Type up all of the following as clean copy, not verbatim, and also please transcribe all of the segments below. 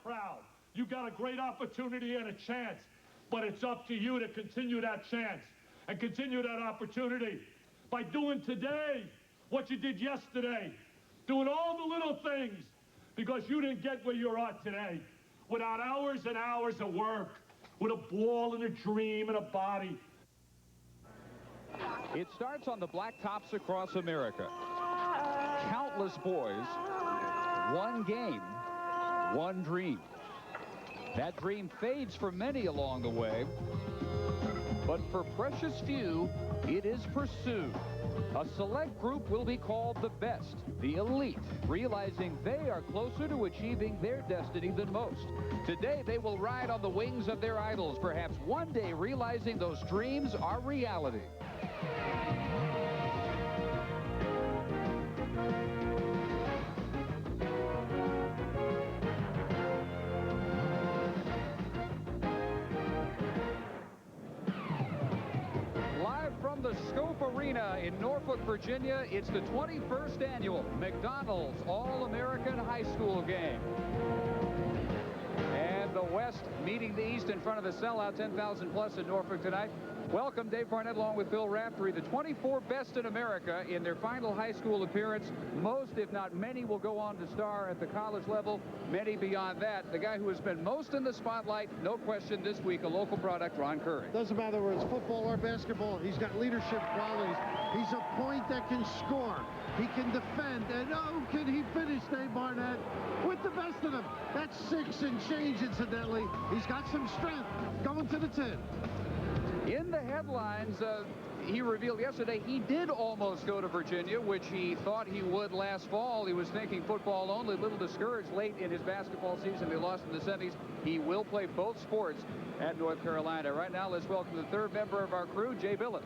proud. You got a great opportunity and a chance, but it's up to you to continue that chance and continue that opportunity by doing today what you did yesterday, doing all the little things, because you didn't get where you're at today without hours and hours of work, with a ball and a dream and a body. It starts on the blacktops across America. Countless boys, one game, one dream. That dream fades for many along the way, but for precious few, it is pursued. A select group will be called the best, the elite, realizing they are closer to achieving their destiny than most. Today, they will ride on the wings of their idols, perhaps one day realizing those dreams are reality. From the Scope Arena in Norfolk, Virginia, it's the 21st annual McDonald's All-American High School game. And the West meeting the East in front of the sellout, 10,000 plus in Norfolk tonight. Welcome, Dave Barnett, along with Bill Raftery. The 24 best in America in their final high school appearance. Most, if not many, will go on to star at the college level. Many beyond that. The guy who has been most in the spotlight, no question, this week, a local product, Ron Curry. Doesn't matter whether it's football or basketball. He's got leadership qualities. He's a point that can score. He can defend. And oh, can he finish, Dave Barnett, with the best of them. That's 6 and change, incidentally. He's got some strength going to the 10. In the headlines, he revealed yesterday he did almost go to Virginia, which he thought he would last fall. He was thinking football only, a little discouraged late in his basketball season. They lost in the semis. He will play both sports at North Carolina. Right now, let's welcome the third member of our crew, Jay Billis.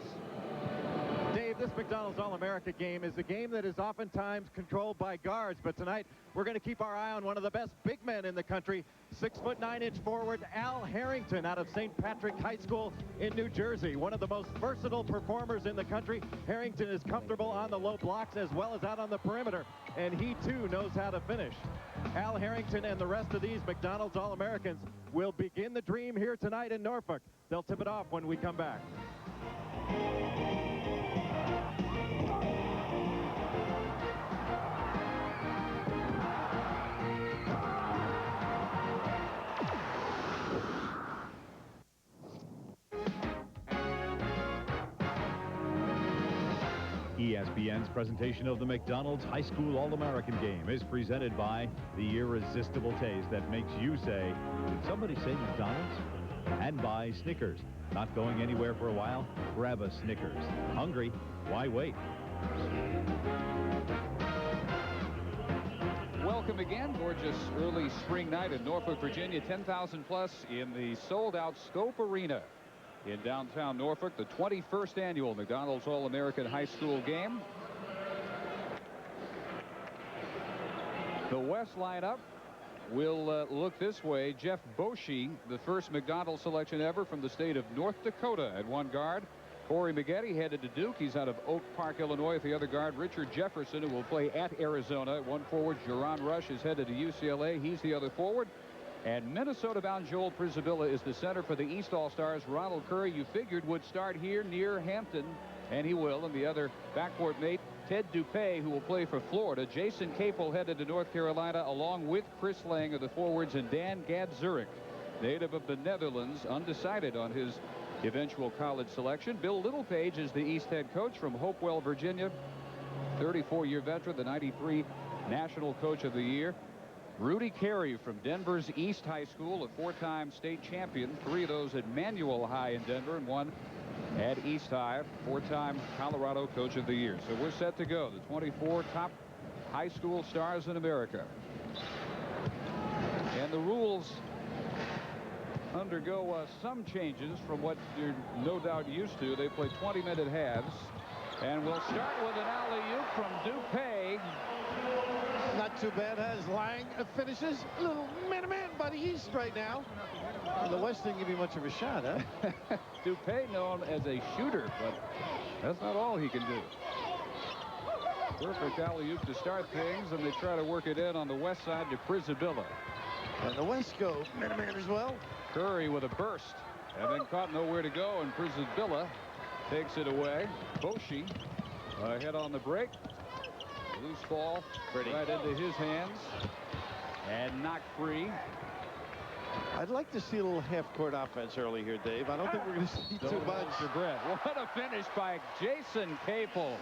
Dave, this McDonald's All-America game is a game that is oftentimes controlled by guards, but tonight we're going to keep our eye on one of the best big men in the country, 6'9" forward Al Harrington out of St. Patrick High School in New Jersey. One of the most versatile performers in the country. Harrington is comfortable on the low blocks as well as out on the perimeter, and he too knows how to finish. Al Harrington and the rest of these McDonald's All-Americans will begin the dream here tonight in Norfolk. They'll tip it off when we come back. ESPN's presentation of the McDonald's High School All-American Game is presented by the irresistible taste that makes you say, did somebody say McDonald's? And by Snickers. Not going anywhere for a while? Grab a Snickers. Hungry? Why wait? Welcome again. Gorgeous early spring night in Norfolk, Virginia. 10,000 plus in the sold-out Scope Arena in downtown Norfolk, the 21st annual McDonald's All-American High School game. The West lineup will look this way. Jeff Boschee, the first McDonald's selection ever from the state of North Dakota at one guard. Corey Maggette headed to Duke. He's out of Oak Park, Illinois. At the other guard, Richard Jefferson, who will play at Arizona. At one forward, JaRon Rush is headed to UCLA. He's the other forward. And Minnesota-bound Joel Przybilla is the center for the East All-Stars. Ronald Curry, you figured, would start here near Hampton, and he will. And the other backcourt mate, Ted Dupay, who will play for Florida. Jason Capel headed to North Carolina, along with Kris Lang of the forwards, and Dan Gadzuric, native of the Netherlands, undecided on his eventual college selection. Bill Littlepage is the East head coach from Hopewell, Virginia. 34-year veteran, the 93 National Coach of the Year. Rudy Carey from Denver's East High School, a 4-time state champion. 3 of those at Manual High in Denver and 1 at East High. 4-time Colorado Coach of the Year. So we're set to go. The 24 top high school stars in America. And the rules undergo some changes from what you're no doubt used to. They play 20-minute halves. And we'll start with an alley-oop from Dupay. Not too bad as Lang finishes. A little man-to-man by the East right now. And the West didn't give you much of a shot, huh? Dupay known as a shooter, but that's not all he can do. Perfect alley-oop to start things, and they try to work it in on the west side to Przybilla. And the West go man as well. Curry with a burst, and then caught nowhere to go, and Przybilla takes it away. Boschee ahead on the break. Loose ball right into his hands, and knocked free. I'd like to see a little half-court offense early here, Dave. I don't think we're going to see too much. What a finish by Jason Capel.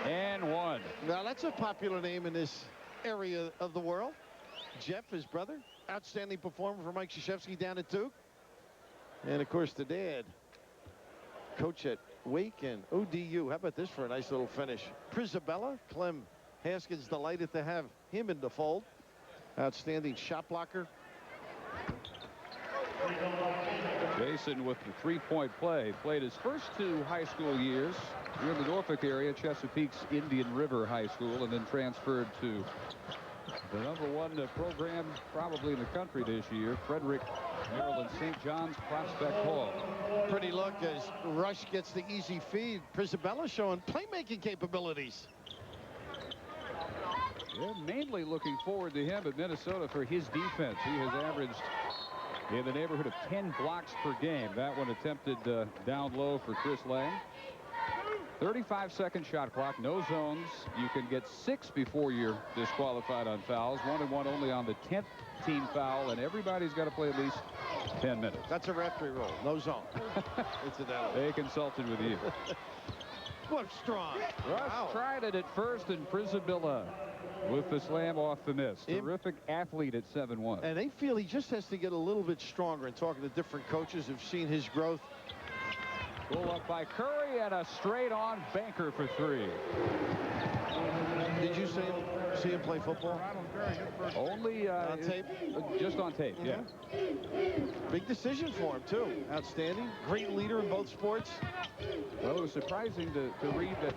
And one. Now, that's a popular name in this area of the world. Jeff, his brother, outstanding performer for Mike Krzyzewski down at Duke. And, of course, the dad, coach at Wake and ODU. How about this for a nice little finish? Przybilla, Clem Haskins delighted to have him in the fold. Outstanding shot blocker. Jason with the three-point play. Played his first 2 high school years here in the Norfolk area, Chesapeake's Indian River High School, and then transferred to the #1 program probably in the country this year, Frederick, Maryland, St. John's Prospect Hall. Pretty look as Rush gets the easy feed. Przybilla showing playmaking capabilities. Yeah, mainly looking forward to him at Minnesota for his defense. He has averaged in the neighborhood of 10 blocks per game. That one attempted down low for Chris Lang. 35-second shot clock, no zones. You can get 6 before you're disqualified on fouls. 1-1 only on the 10th team foul, and everybody's got to play at least 10 minutes. That's a referee rule. No zone. Incidentally. They consulted with you. What strong. Rush tried it at first, and Przybilla with the slam off the miss. Terrific athlete at 7'1". And they feel he just has to get a little bit stronger. And talking to different coaches have seen his growth. Pull up by Curry and a straight-on banker for 3. Did you see him play football? Only on tape? Just on tape, yeah. Big decision for him, too. Outstanding. Great leader in both sports. Well, it was surprising to read that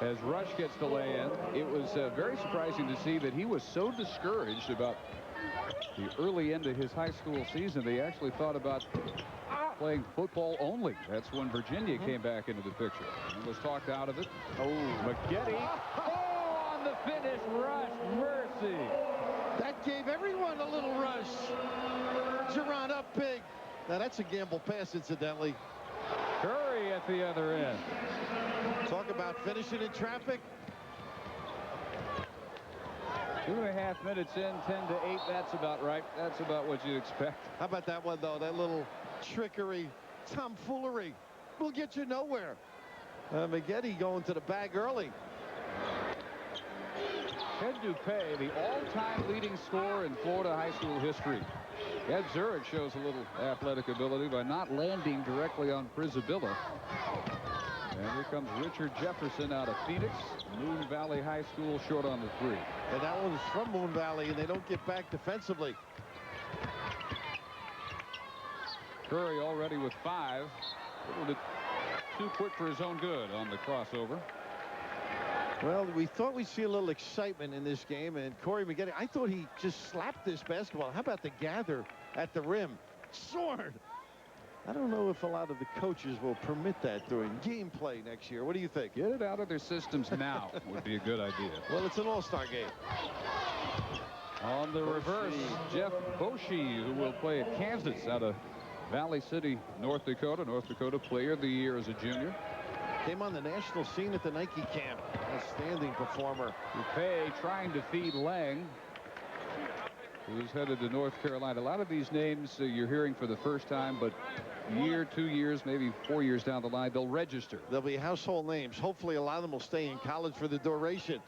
as Rush gets to lay in, it was very surprising to see that he was so discouraged about the early end of his high school season. They actually thought about playing football only. That's when Virginia came back into the picture and was talked out of it. Oh, Maggette. Oh, on the finish, Rush. Mercy. That gave everyone a little rush. JaRon up big. Now, that's a gamble pass, incidentally. Curry at the other end. Talk about finishing in traffic. 2.5 minutes in, 10-8. That's about right. That's about what you'd expect. How about that one, though? That little trickery, tomfoolery will get you nowhere. Maggette going to the bag early. Ted Dupay, the all-time leading scorer in Florida high school history. Gadzuric shows a little athletic ability by not landing directly on Przybilla. And here comes Richard Jefferson out of Phoenix. Moon Valley High School short on the 3. And that one is from Moon Valley, and they don't get back defensively. Curry already with 5. A little bit too quick for his own good on the crossover. Well, we thought we'd see a little excitement in this game, and Corey Maggette, I thought he just slapped this basketball. How about the gather at the rim? Soared. I don't know if a lot of the coaches will permit that during gameplay next year. What do you think? Get it out of their systems now would be a good idea. Well, it's an all-star game. On the reverse, Jeff Boschee, who will play at Kansas out of Valley City, North Dakota. North Dakota Player of the Year as a junior. Came on the national scene at the Nike camp. Outstanding performer. Dupay trying to feed Lang, who's headed to North Carolina. A lot of these names you're hearing for the first time, but year, 2 years, maybe 4 years down the line, they'll register. They'll be household names. Hopefully a lot of them will stay in college for the duration.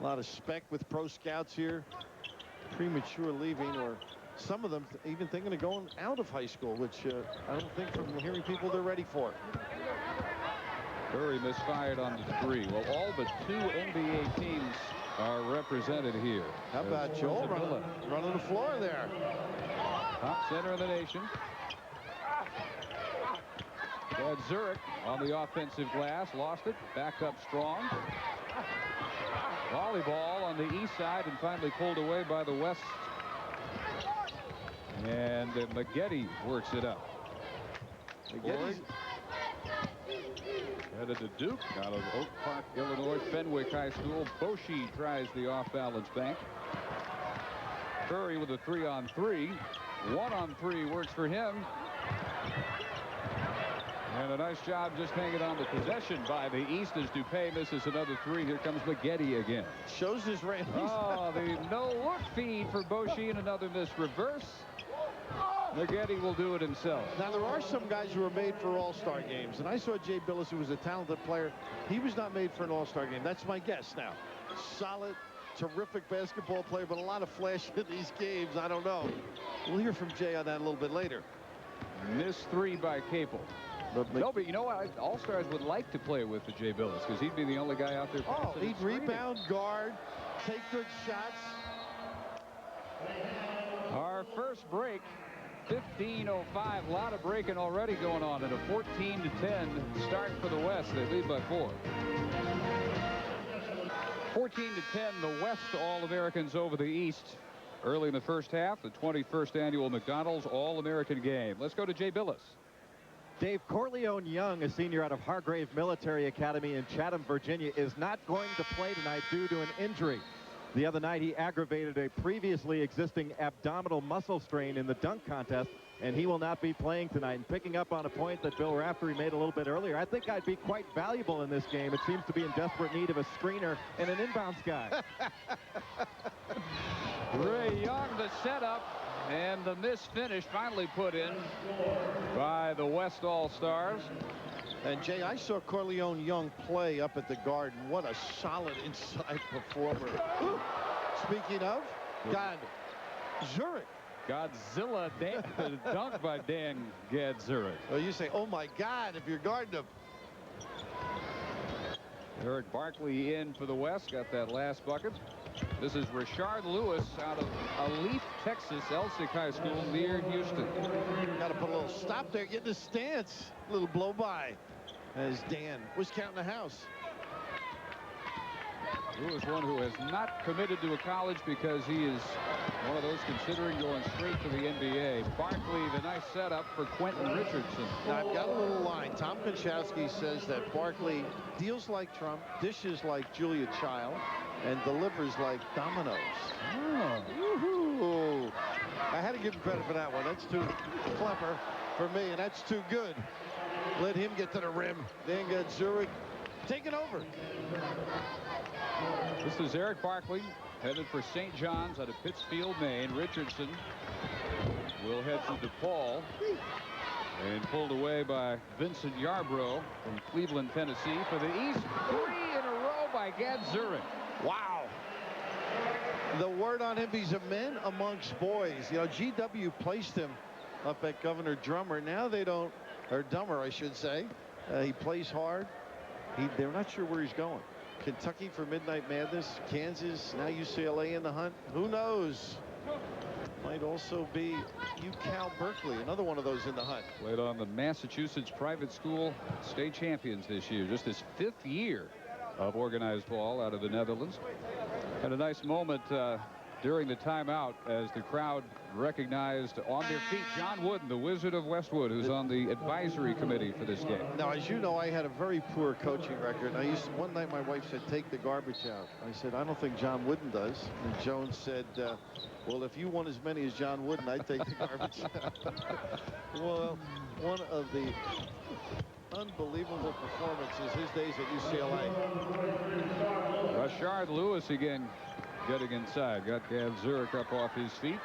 A lot of spec with pro scouts here. Premature leaving, or some of them even thinking of going out of high school, which I don't think from hearing people they're ready for. Curry misfired on the 3. Well, all but 2 NBA teams are represented here. How about Joel running the floor there? Top center of the nation. Gadzuric on the offensive glass, lost it, back up strong. Volleyball on the east side and finally pulled away by the west. And Maggette works it up. Maggette headed to Duke out of Oak Park, Illinois, Fenwick High School. Boschee tries the off-balance bank. Curry with a 3-on-3. 1-on-3 works for him. And a nice job just hanging on the possession by the East as Dupay misses another 3. Here comes Maggette again. Shows his range. Oh, the no-look feed for Boschee and another miss reverse. Maggette will do it himself. Now, there are some guys who are made for all-star games. And I saw Jay Billis, who was a talented player. He was not made for an all-star game. That's my guess now. Solid, terrific basketball player, but a lot of flash in these games. I don't know. We'll hear from Jay on that a little bit later. Missed 3 by Capel. No, but you know what? All-Stars would like to play with the Jay Billis because he'd be the only guy out there. Oh, he'd rebound, guard, take good shots. Our first break, 15:05. A lot of breaking already going on, and a 14-10 start for the West. They lead by 4. 14-10, the West All-Americans over the East. Early in the first half, the 21st annual McDonald's All-American game. Let's go to Jay Billis. Dave, Korleone Young, a senior out of Hargrave Military Academy in Chatham, Virginia, is not going to play tonight due to an injury. The other night, he aggravated a previously existing abdominal muscle strain in the dunk contest, and he will not be playing tonight. And picking up on a point that Bill Raftery made a little bit earlier, I think I'd be quite valuable in this game. It seems to be in desperate need of a screener and an inbounds guy. Ray Young, the setup, and the miss finish finally put in by the West All-Stars. And Jay, I saw Korleone Young play up at the Garden. What a solid inside performer. Ooh. Speaking of, Gadzuric. Godzilla dunk by Dan Gadzuric. Well, you say, oh my God, if you're guarding him. Erick Barkley in for the West, got that last bucket. This is Rashard Lewis out of Alief, Texas, Elsick High School near Houston. Got to put a little stop there, get in the stance. A little blow by as Dan was counting the house. Lewis, one who has not committed to a college because he is one of those considering going straight to the NBA. Barkley, the nice setup for Quentin Richardson. Now, I've got a little line. Tom Konchowski says that Barkley deals like Trump, dishes like Julia Child, and delivers like Domino's. Oh. Woohoo! I had to give him credit for that one. That's too clever for me, and that's too good. Let him get to the rim. Dan Gadzuric taking over. This is Erick Barkley headed for St. John's out of Pittsfield, Maine. Richardson will head to DePaul and pulled away by Vincent Yarbrough from Cleveland, Tennessee for the East. 3 in a row by Gadzuric. Wow. The word on him, he's a man amongst boys. You know, GW placed him up at Governor Drummer. Now they don't, or Dummer, I should say. He plays hard. They're not sure where he's going. Kentucky for Midnight Madness, Kansas, now UCLA in the hunt. Who knows? Might also be UCal Berkeley, another one of those in the hunt. Played on the Massachusetts private school state champions this year. Just his 5th year of organized ball out of the Netherlands. Had a nice moment during the timeout as the crowd recognized on their feet John Wooden, the Wizard of Westwood, who's on the advisory committee for this game. Now, as you know, I had a very poor coaching record. One night my wife said, take the garbage out. I said, I don't think John Wooden does. And Joan said, well, if you want as many as John Wooden, I'd take the garbage out. Well, one of the unbelievable performances his days at UCLA. Rashard Lewis again getting inside. Got Gadzuric up off his feet.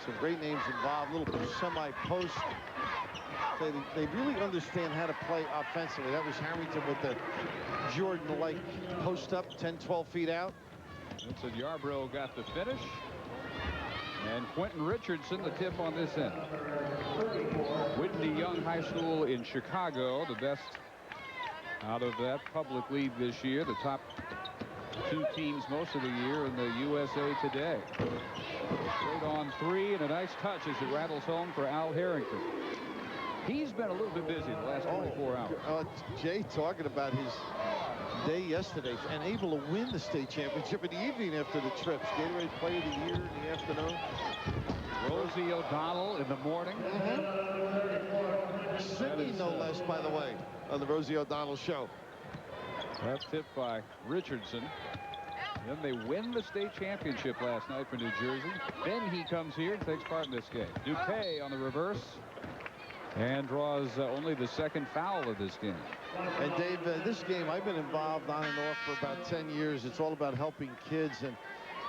Some great names involved. Little semi-post. They really understand how to play offensively. That was Harrington with the Jordan-like post up, 10, 12 feet out. Vincent Yarbrough got the finish. And Quentin Richardson, the tip on this end. Whitney Young High School in Chicago, the best out of that public league this year. The top 2 teams most of the year in the USA Today. Straight on 3 and a nice touch as it rattles home for Al Harrington. He's been a little bit busy the last 24 hours. Jay talking about his day yesterday and able to win the state championship in the evening after the trips. Gatorade Player of the Year in the afternoon. Rosie O'Donnell in the morning. Singing no less, by the way, on the Rosie O'Donnell show. That tip by Richardson. Then they win the state championship last night for New Jersey. Then he comes here and takes part in this game. Dupay on the reverse and draws only the second foul of this game. And Dave, this game I've been involved on and off for about 10 years. It's all about helping kids, and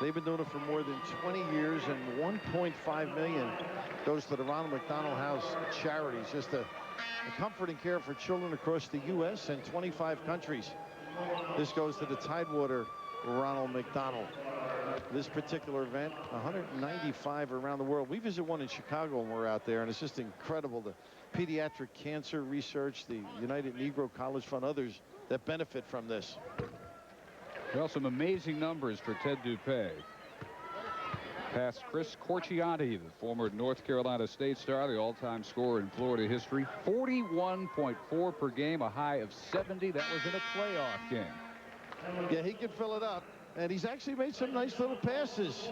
they've been doing it for more than 20 years, and $1.5 million goes to the Ronald McDonald House charities. Just a comfort and care for children across the U.S. and 25 countries. This goes to the Tidewater Ronald McDonald. This particular event, 195 around the world. We visit one in Chicago when we're out there, and it's just incredible. The pediatric cancer research, the United Negro College Fund, others that benefit from this. Well, some amazing numbers for Ted Dupay. Past Kris Korleone, the former North Carolina State star, the all-time scorer in Florida history. 41.4 per game, a high of 70. That was in a playoff game. Yeah, he can fill it up, and he's actually made some nice little passes.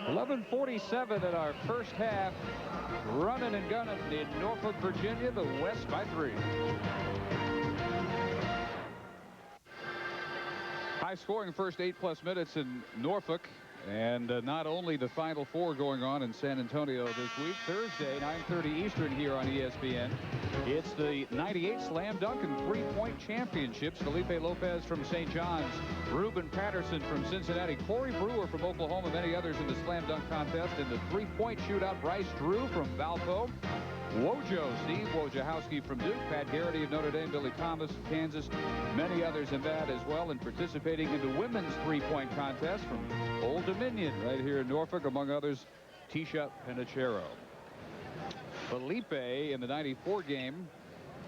11:47 in our first half. Running and gunning in Norfolk, Virginia, the West by 3. High-scoring first 8+ minutes in Norfolk. And not only the Final Four going on in San Antonio this week, Thursday, 9:30 Eastern here on ESPN. It's the 98 Slam Dunk and Three-Point Championships. Felipe Lopez from St. John's, Ruben Patterson from Cincinnati, Corey Brewer from Oklahoma, many others in the Slam Dunk contest. In the three-point shootout, Bryce Drew from Valpo, Wojo, Steve Wojciechowski from Duke, Pat Garrity of Notre Dame, Billy Thomas of Kansas, many others in that as well. And participating in the women's three-point contest from Old Dominion right here in Norfolk, among others, Tisha Penichero. Felipe in the 94 game,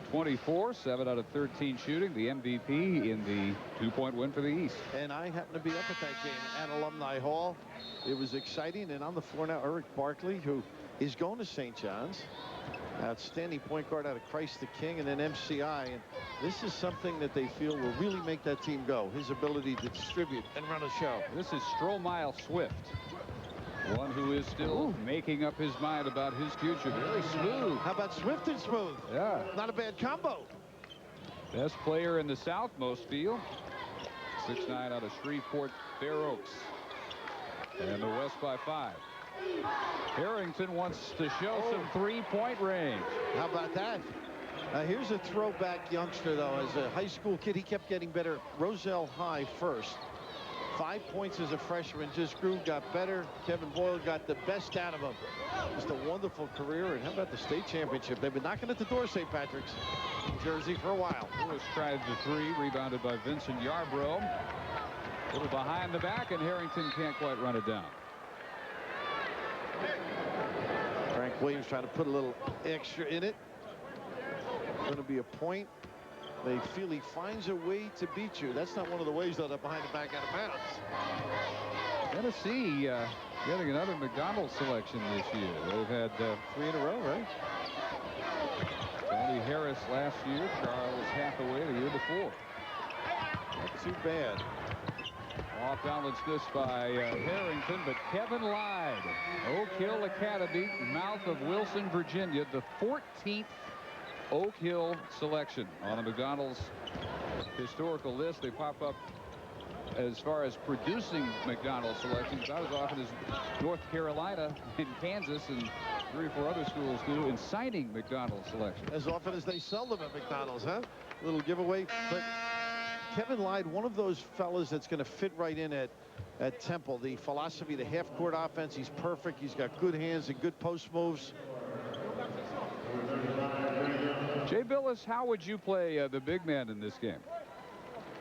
24, 7 out of 13 shooting, the MVP in the two-point win for the East. And I happened to be up at that game at Alumni Hall. It was exciting. And on the floor now, Erick Barkley, who is going to St. John's. Outstanding point guard out of Christ the King, and then MCI. And this is something that they feel will really make that team go. His ability to distribute and run a show. This is Stromile Swift, one who is still making up his mind about his future. Very smooth. How about Swift and smooth? Yeah. Not a bad combo. Best player in the South, most feel. 6'9" out of Shreveport, Fair Oaks. And the West by 5. Harrington wants to show some three-point range. How about that? Here's a throwback youngster, though. As a high school kid, he kept getting better. Roselle High first. 5 points as a freshman, just grew, got better. Kevin Boyle got the best out of him. Just a wonderful career. And how about the state championship? They've been knocking at the door, St. Patrick's, Jersey, for a while. Lewis tried the three, rebounded by Vincent Yarbrough. A little behind the back, and Harrington can't quite run it down. Frank Williams trying to put a little extra in it. Going to be a point. They feel he finds a way to beat you. That's not one of the ways, though, that behind the back out of bounds. Tennessee getting another McDonald's selection this year. They've had 3 in a row, right? Tony Harris last year, Charles Hathaway the year before. Not too bad. Off balance this by Harrington, but Kevin Lyde, Oak Hill Academy, mouth of Wilson, Virginia, the 14th Oak Hill selection on the McDonald's historical list. They pop up as far as producing McDonald's selections about as often as North Carolina and Kansas and 3 or 4 other schools do in signing McDonald's selections. As often as they sell them at McDonald's, huh? Little giveaway. But Kevin Lyde, one of those fellas that's going to fit right in at Temple. The philosophy, the half-court offense, he's perfect. He's got good hands and good post moves. Jay Billis, how would you play the big man in this game?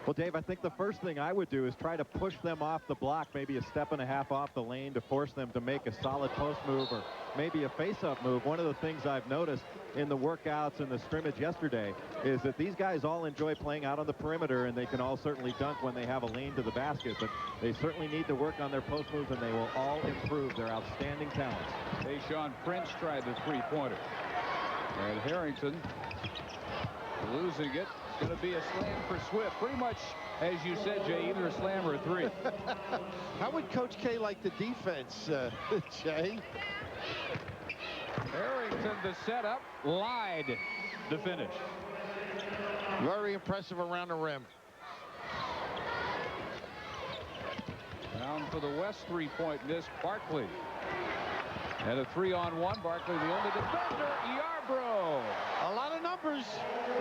Well, Dave, I think the first thing I would do is try to push them off the block, maybe a step and a half off the lane to force them to make a solid post move or maybe a face-up move. One of the things I've noticed in the workouts and the scrimmage yesterday is that these guys all enjoy playing out on the perimeter, and they can all certainly dunk when they have a lane to the basket, but they certainly need to work on their post moves, and they will all improve their outstanding talents. Tayshaun Prince tried the three-pointer. And Harrington losing it. It's going to be a slam for Swift. Pretty much, as you said, Jay, either a slam or a three. How would Coach K like the defense, Jay? Harrington the setup. Lyde the finish. Very impressive around the rim. for the West three-point miss. Barkley. And a 3-on-1. Barkley, the only defender. Yarbrough. A lot of numbers.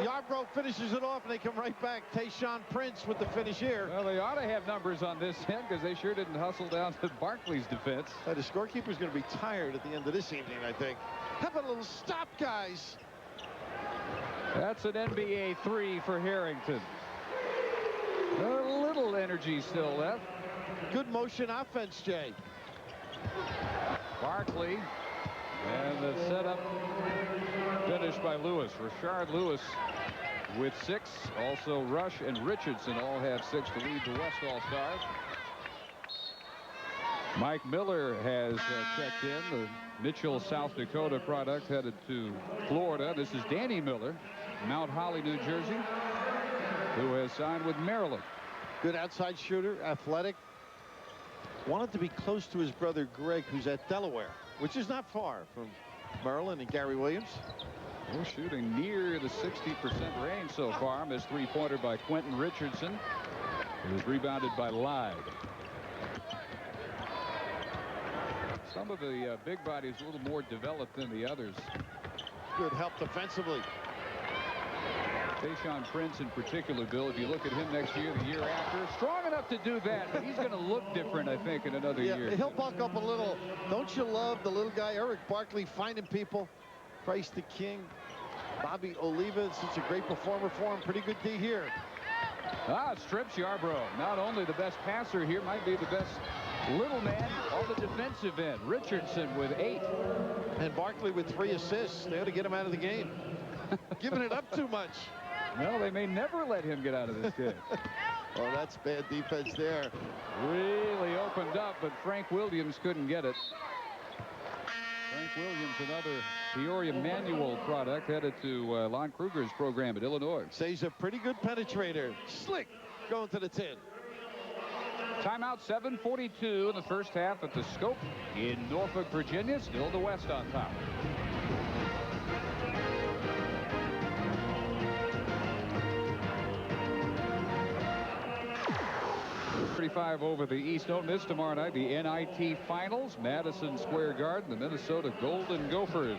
Yarbrough finishes it off, and they come right back. Tayshaun Prince with the finish here. Well, they ought to have numbers on this end because they sure didn't hustle down to Barkley's defense. The scorekeeper's going to be tired at the end of this evening, I think. Have a little stop, guys. That's an NBA 3 for Harrington. A little energy still left. Good motion offense, Jay. Barkley. And the setup finished by Lewis. Rashard Lewis with 6. Also Rush and Richardson all have 6 to lead the West All-Stars. Mike Miller has checked in. The Mitchell, South Dakota product headed to Florida. This is Danny Miller, Mount Holly, New Jersey, who has signed with Maryland. Good outside shooter, athletic. Wanted to be close to his brother Greg, who's at Delaware, which is not far from Maryland and Gary Williams. We're shooting near the 60% range so far. Missed three-pointer by Quentin Richardson. It was rebounded by Lyde. Some of the big bodies a little more developed than the others. Good help defensively. Tayshaun Prince in particular, Bill, if you look at him next year, the year after, strong enough to do that, but he's going to look different, I think, in another year. He'll bulk up a little. Don't you love the little guy, Erick Barkley, finding people? Christ the King. Bobby Oliva, such a great performer for him. Pretty good D here. Strips Yarbrough. Not only the best passer here, might be the best little man on the defensive end. Richardson with 8. And Barkley with 3 assists. They ought to get him out of the game. Giving it up too much. No, they may never let him get out of this game. Oh, that's bad defense there. Really opened up, but Frank Williams couldn't get it. Frank Williams, another Peoria Manual product, headed to Lon Kruger's program at Illinois. So he's a pretty good penetrator. Slick going to the 10. Timeout, 7:42 in the first half at the Scope in Norfolk, Virginia. Still the West on top. 35 over the East. Don't miss tomorrow night the NIT Finals, Madison Square Garden. The Minnesota Golden Gophers,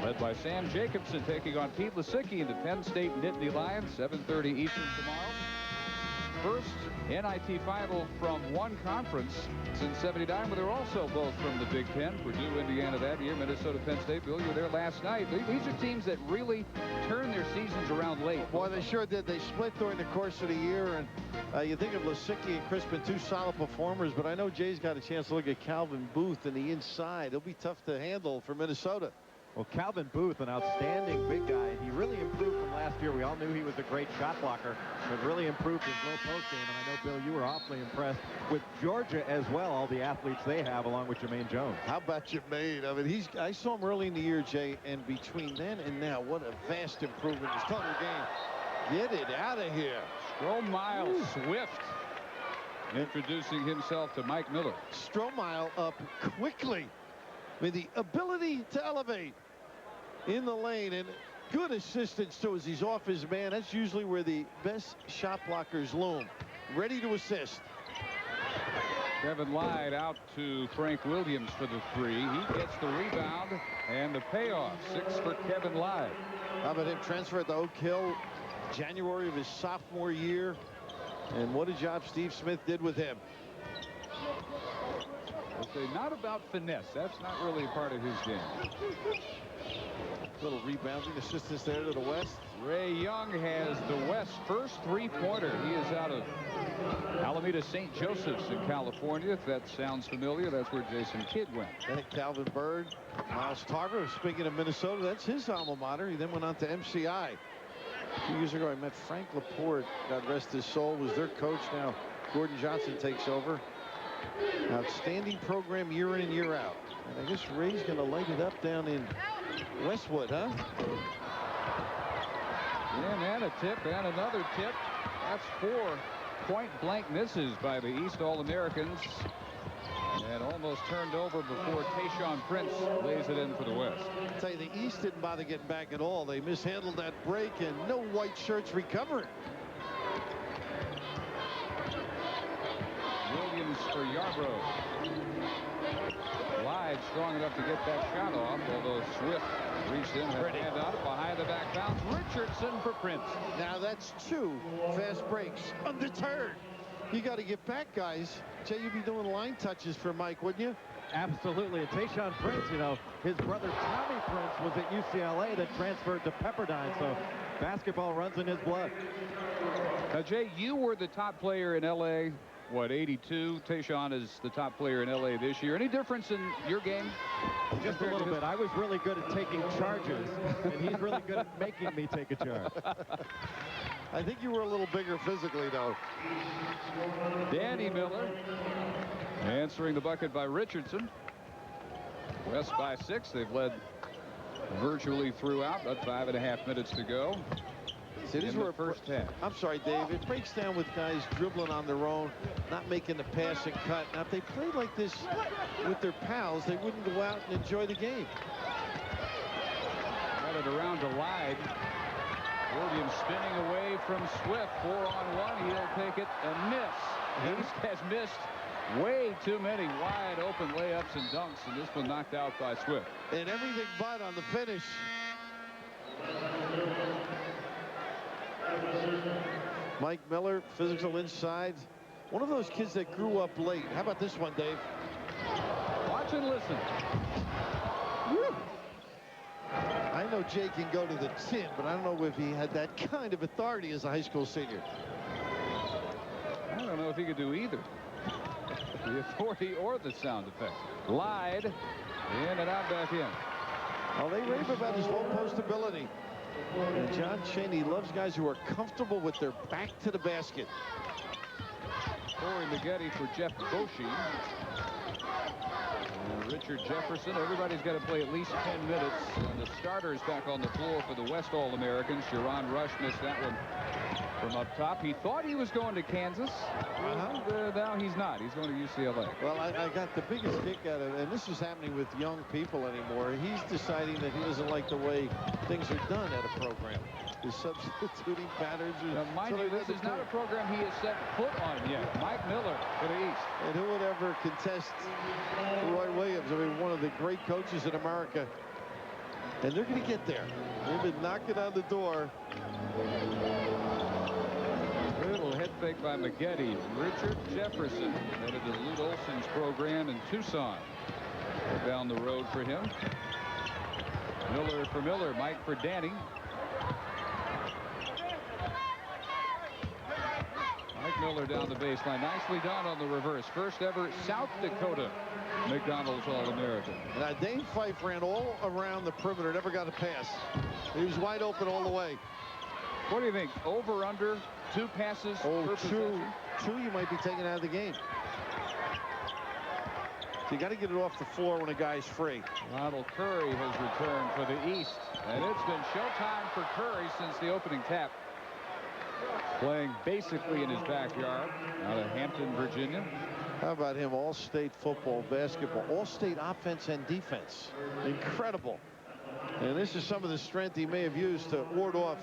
led by Sam Jacobson, taking on Pete Lisicki and the Penn State Nittany Lions. 7:30 Eastern tomorrow. First NIT final from one conference since '79, but they're also both from the Big Ten. Purdue, Indiana that year. Minnesota, Penn State. Bill, you were there last night. These are teams that really turn their seasons around late. Boy, they sure did. They split during the course of the year, and you think of Lisicki and Crispin, 2 solid performers, but I know Jay's got a chance to look at Calvin Booth in the inside. It'll be tough to handle for Minnesota. Well, Calvin Booth, an outstanding big guy. He really improved from last year. We all knew he was a great shot blocker, but really improved his low post game. And I know, Bill, you were awfully impressed with Georgia as well, all the athletes they have, along with Jermaine Jones. How about Jermaine? I mean, I saw him early in the year, Jay, and between then and now, what a vast improvement. His total game. Get it out of here. Stromile Swift introducing himself to Mike Miller. Stromile up quickly. I mean, the ability to elevate in the lane, and good assistance too as he's off his man. That's usually where the best shot blockers loom. Ready to assist. Kevin Lyde out to Frank Williams for the 3. He gets the rebound and the payoff. 6 for Kevin Lyde. How about him transfer to Oak Hill January of his sophomore year? And what a job Steve Smith did with him. I'll say not about finesse. That's not really a part of his game. Little rebounding assistance there to the West. Ray Young has the West's first 3-pointer. He is out of Alameda St. Joseph's in California. If that sounds familiar, that's where Jason Kidd went. Then Calvin Bird, Miles Tarver. Speaking of Minnesota, that's his alma mater. He then went on to MCI. A few years ago, I met Frank Laporte. God rest his soul, was their coach. Now Gordon Johnson takes over. Outstanding program year in and year out. And I guess Ray's going to light it up down in Westwood, huh? And a tip and another tip. That's 4 point-blank misses by the East All-Americans. And almost turned over before Tayshaun Prince lays it in for the West. I'll tell you, the East didn't bother getting back at all. They mishandled that break, and no white shirts recovering. Williams comes for Yarbrough. Lyde strong enough to get that shot off, although Swift reached in and hand out behind the back bounce. Richardson for Prince. Now that's 2 fast breaks. Undeterred. You got to get back, guys. Say you'd be doing line touches for Mike, wouldn't you? Absolutely. And Tayshaun Prince, you know, his brother Tommy Prince was at UCLA, then transferred to Pepperdine, so basketball runs in his blood. Now, Jay, you were the top player in L.A., what, 82? Tayshaun is the top player in L.A. this year. Any difference in your game? Just a little bit. I was really good at taking charges, and he's really good at making me take a charge. I think you were a little bigger physically, though. Danny Miller answering the bucket by Richardson. West by 6. They've led virtually throughout. About 5.5 minutes to go. See, this in is the first half. I'm sorry, Dave. It breaks down with guys dribbling on their own, not making the pass and cut. Now, if they played like this with their pals, they wouldn't go out and enjoy the game. Got it around to Lyde. Williams spinning away from Swift. 4-on-1. He'll take it and miss. East has missed way too many wide open layups and dunks, and this one knocked out by Swift. And everything but on the finish. Mike Miller, physical inside. One of those kids that grew up late. How about this one, Dave? Watch and listen. Woo. I know Jay can go to the tin, but I don't know if he had that kind of authority as a high school senior. I don't know if he could do either. The authority or the sound effect. Lyde in and out back in. Well, they rave about his low post ability. And John Chaney loves guys who are comfortable with their back to the basket. Corey Maggette for Jeff Boschee. And Richard Jefferson. Everybody's got to play at least 10 minutes. And the starters back on the floor for the West All-Americans. JaRon Rush missed that one from up top. He thought he was going to Kansas. Now he's not. He's going to UCLA. Well, I got the biggest kick out of it, and this is happening with young people anymore. He's deciding that he doesn't like the way things are done at a program. He's substituting patterns. Now, mind you, this is not a program he has set foot on yet. Mike Miller for the East. And who would ever contest Roy Williams? I mean, one of the great coaches in America. And they're going to get there. They've been knocking on the door. Little head fake by Maggette. Richard Jefferson headed to Lute Olson's program in Tucson. Down the road for him. Miller for Miller. Mike for Danny. Mike Miller down the baseline. Nicely done on the reverse. First ever South Dakota McDonald's All-American. Now, Dane Fife ran all around the perimeter. Never got a pass. He was wide open all the way. What do you think? Over, under, 2 passes per possession? Two you might be taken out of the game. So you got to get it off the floor when a guy's free. Ronald Curry has returned for the East. And it's been showtime for Curry since the opening tap. Playing basically in his backyard out of Hampton, Virginia. How about him? All-state football, basketball, all-state offense and defense. Incredible. And this is some of the strength he may have used to ward off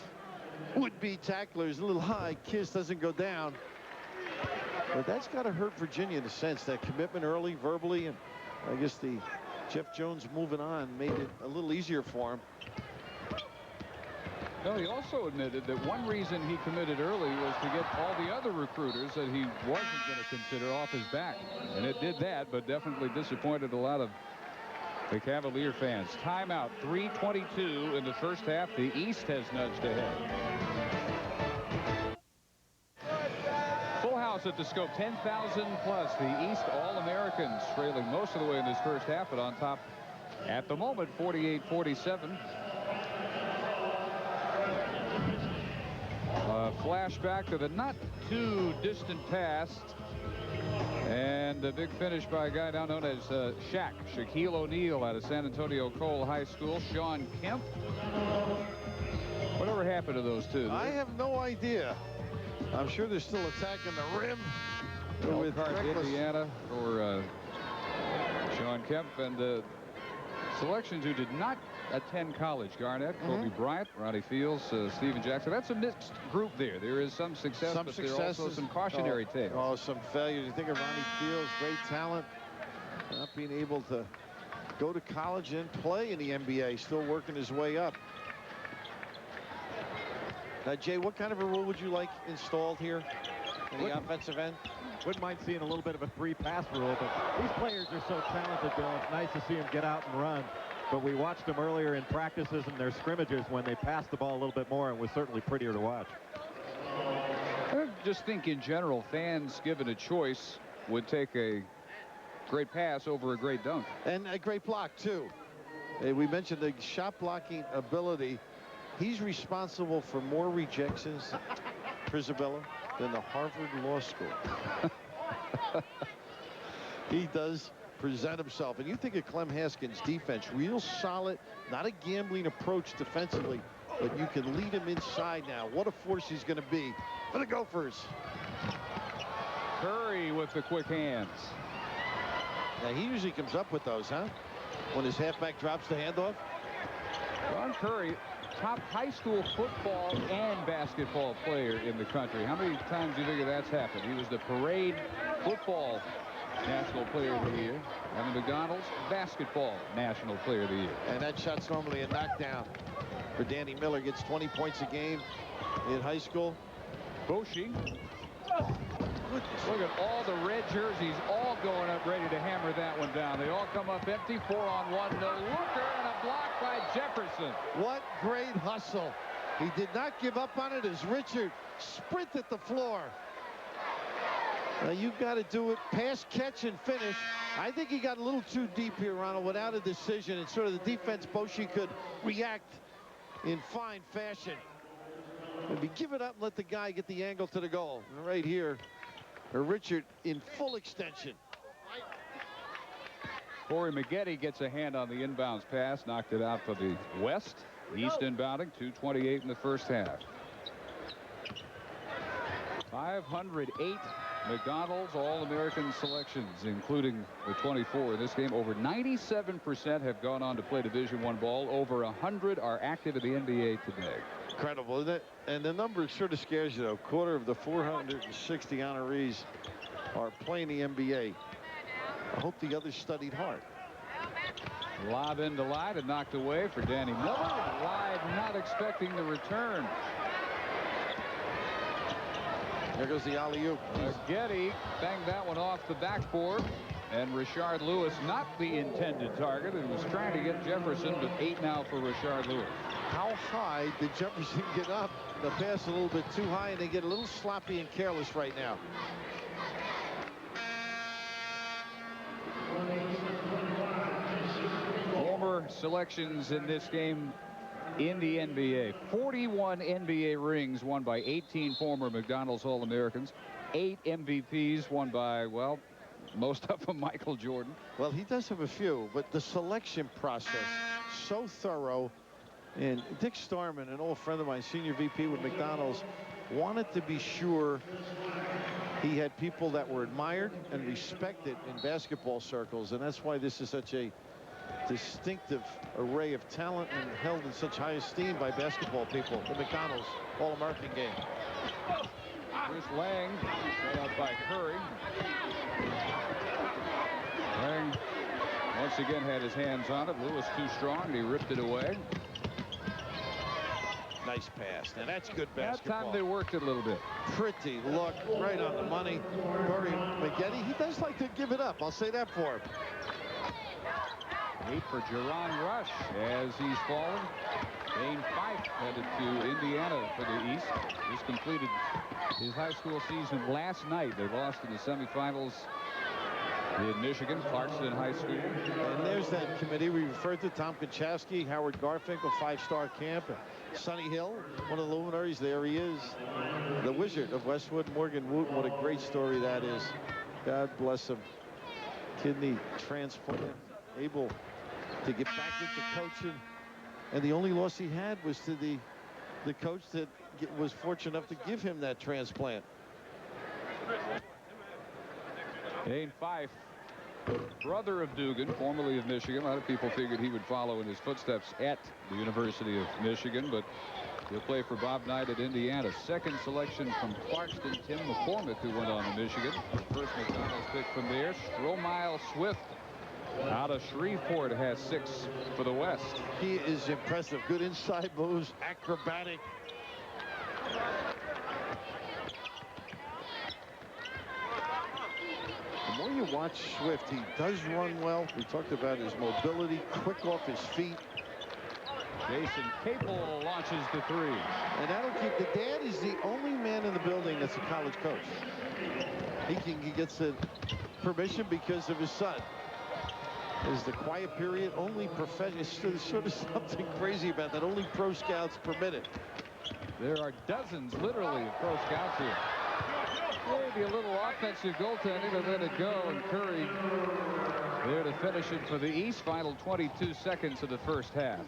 would-be tacklers. A little high. Kiss doesn't go down. But that's got to hurt Virginia in a sense. That commitment early, verbally, and I guess the Jeff Jones moving on made it a little easier for him. No, he also admitted that one reason he committed early was to get all the other recruiters that he wasn't going to consider off his back. And it did that, but definitely disappointed a lot of the Cavalier fans. Timeout, 3:22 in the first half. The East has nudged ahead. Full house at the Scope, 10,000 plus. The East All-Americans trailing most of the way in this first half, but on top at the moment, 48-47. Flashback to the not too distant past, and a big finish by a guy now known as Shaquille O'Neal out of San Antonio Cole High School. Shawn Kemp. Whatever happened to those two? I have no idea. I'm sure they're still attacking the rim with Indiana for Shawn Kemp, and Selections who did not attend college: Garnett, Kobe Bryant, Ronnie Fields, Steven Jackson. That's a mixed group there. There is some success, but there are also some cautionary tales. Oh, some failures. You think of Ronnie Fields, great talent, not being able to go to college and play in the NBA, still working his way up. Now, Jay, what kind of a rule would you like installed here in the offensive end? Wouldn't mind seeing a little bit of a free pass rule, but these players are so talented, Bill. It's nice to see them get out and run. But we watched them earlier in practices and their scrimmages when they passed the ball a little bit more, and was certainly prettier to watch. I just think in general, fans given a choice would take a great pass over a great dunk. And a great block, too. We mentioned the shot blocking ability. He's responsible for more rejections, Przybilla, than the Harvard Law School. He does present himself. And you think of Clem Haskins' defense, real solid, not a gambling approach defensively, but you can lead him inside now. What a force he's going to be for the Gophers. Curry with the quick hands. Now, he usually comes up with those, huh? When his halfback drops the handoff. Ron Curry, top high school football and basketball player in the country. How many times do you think that's happened? He was the parade football National Player of the Year, and the McDonald's basketball National Player of the Year. And that shot's normally a knockdown for Danny Miller. Gets 20 points a game in high school. Boschee. Look at all the red jerseys all going up ready to hammer that one down. They all come up empty. 4-on-1. No looker, and a block by Jefferson. What great hustle. He did not give up on it as Richard sprinted the floor. Now you've got to do it, pass, catch, and finish. I think he got a little too deep here, Ronald, without a decision. And sort of the defense, Boschee could react in fine fashion. Maybe give it up and let the guy get the angle to the goal. And right here, Richard in full extension. Corey Maggette gets a hand on the inbounds pass, knocked it out for the West. East inbounding, 2:28 in the first half. 508 McDonald's All-American selections, including the 24 in this game. Over 97% have gone on to play Division I ball. Over 100 are active in the NBA today. Incredible, isn't it? And the number sort of scares you, though. Quarter of the 460 honorees are playing the NBA. I hope the others studied hard. Lob into Lyde and knocked away for Danny Miller. Lyde not expecting the return. There goes the alley-oop. Maggette banged that one off the backboard. And Rashard Lewis, not the intended target, and was trying to get Jefferson, but 8 now for Rashard Lewis. How high did Jefferson get up? The pass a little bit too high, and they get a little sloppy and careless right now. Former selections in this game in the NBA. 41 NBA rings won by 18 former McDonald's All-Americans. 8 MVPs won by, well, most of them Michael Jordan. Well, he does have a few, but the selection process, so thorough. And Dick Starman, an old friend of mine, senior VP with McDonald's, wanted to be sure he had people that were admired and respected in basketball circles. And that's why this is such a distinctive array of talent and held in such high esteem by basketball people. The McDonald's All-American game. Chris Lang, set up by Curry. Lang once again had his hands on it. Lewis too strong, and he ripped it away. Nice pass. Now that's good basketball. That time they worked it a little bit. Pretty look, right on the money. Corey Maggette, he does like to give it up. I'll say that for him. 8 for JaRon Rush as he's fallen. Dane Fife headed to Indiana for the East. Just completed his high school season last night. They lost in the semifinals in Michigan, Clarkston High School. And there's that committee we referred to: Tom Konchowski, Howard Garfinkel, 5-star camp, and Sonny Hill, one of the luminaries. There he is, the Wizard of Westwood, Morgan Wooten. What a great story that is. God bless him. Kidney transplant, able to get back into coaching, and the only loss he had was to the coach that was fortunate enough to give him that transplant. Dane Fife brother of Dugan, formerly of Michigan. A lot of people figured he would follow in his footsteps at the University of Michigan, but he'll play for Bob Knight at Indiana. Second selection from Clarkston, Tim McCormick, who went on to Michigan. First McDonald's pick from there. Stromile Swift out of Shreveport has 6 for the West. He is impressive. Good inside moves, acrobatic. The more you watch Swift, he does run well. We talked about his mobility, quick off his feet. Jason Capel launches the 3. And that'll keep. The dad is the only man in the building that's a college coach. He gets the permission because of his son. Is the quiet period only professional? There's sort of something crazy about that. Only pro scouts permit it. There are dozens, literally, of pro scouts here. Maybe a little offensive goaltending to let it go, and Curry there to finish it for the East. Final 22 seconds of the first half.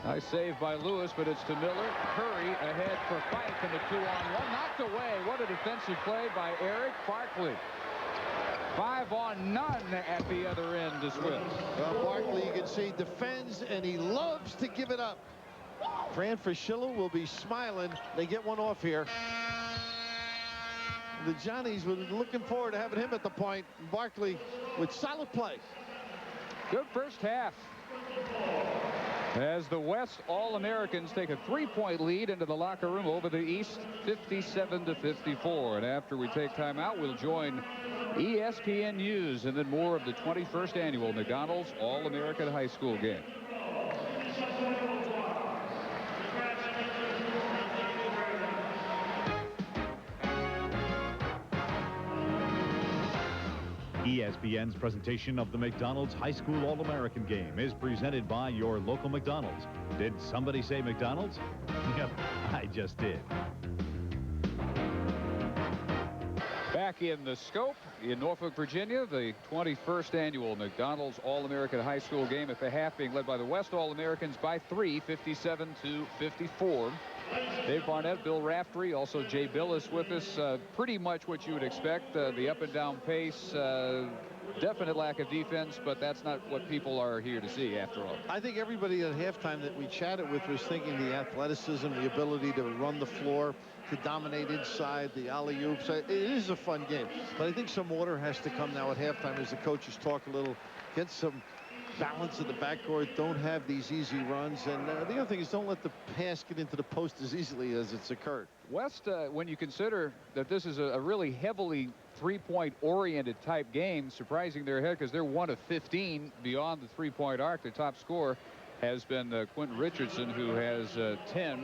Nice save by Lewis, but it's to Miller. Curry ahead for Fife in the 2-on-1. Knocked away. What a defensive play by Erick. Barkley. 5-on-none at the other end to Swift. Well, Barkley, you can see, defends, and he loves to give it up. Fran Fraschilla will be smiling. They get one off here. The Johnnies were looking forward to having him at the point. Barkley with solid play. Good first half. As the West All-Americans take a 3-point lead into the locker room over the East, 57-54. And after we take time out, we'll join ESPN News and then more of the 21st annual McDonald's All-American High School game. ESPN's presentation of the McDonald's High School All-American game is presented by your local McDonald's. Did somebody say McDonald's? Yep, I just did. Back in the scope in Norfolk, Virginia, the 21st annual McDonald's All-American High School game at the half being led by the West All-Americans by 3, 57-54. Dave Barnett, Bill Raftery, also Jay Billis with us. Pretty much what you would expect. The up and down pace, definite lack of defense, but that's not what people are here to see after all. I think everybody at halftime that we chatted with was thinking the athleticism, the ability to run the floor, to dominate inside, the alley-oops. It is a fun game, but I think some order has to come now at halftime as the coaches talk a little, get some balance in the backcourt, don't have these easy runs, and the other thing is don't let the pass get into the post as easily as it's occurred. West, when you consider that this is a really heavily three-point oriented type game, surprising their head because they're 1 of 15 beyond the three-point arc. Their top scorer has been Quentin Richardson, who has 10.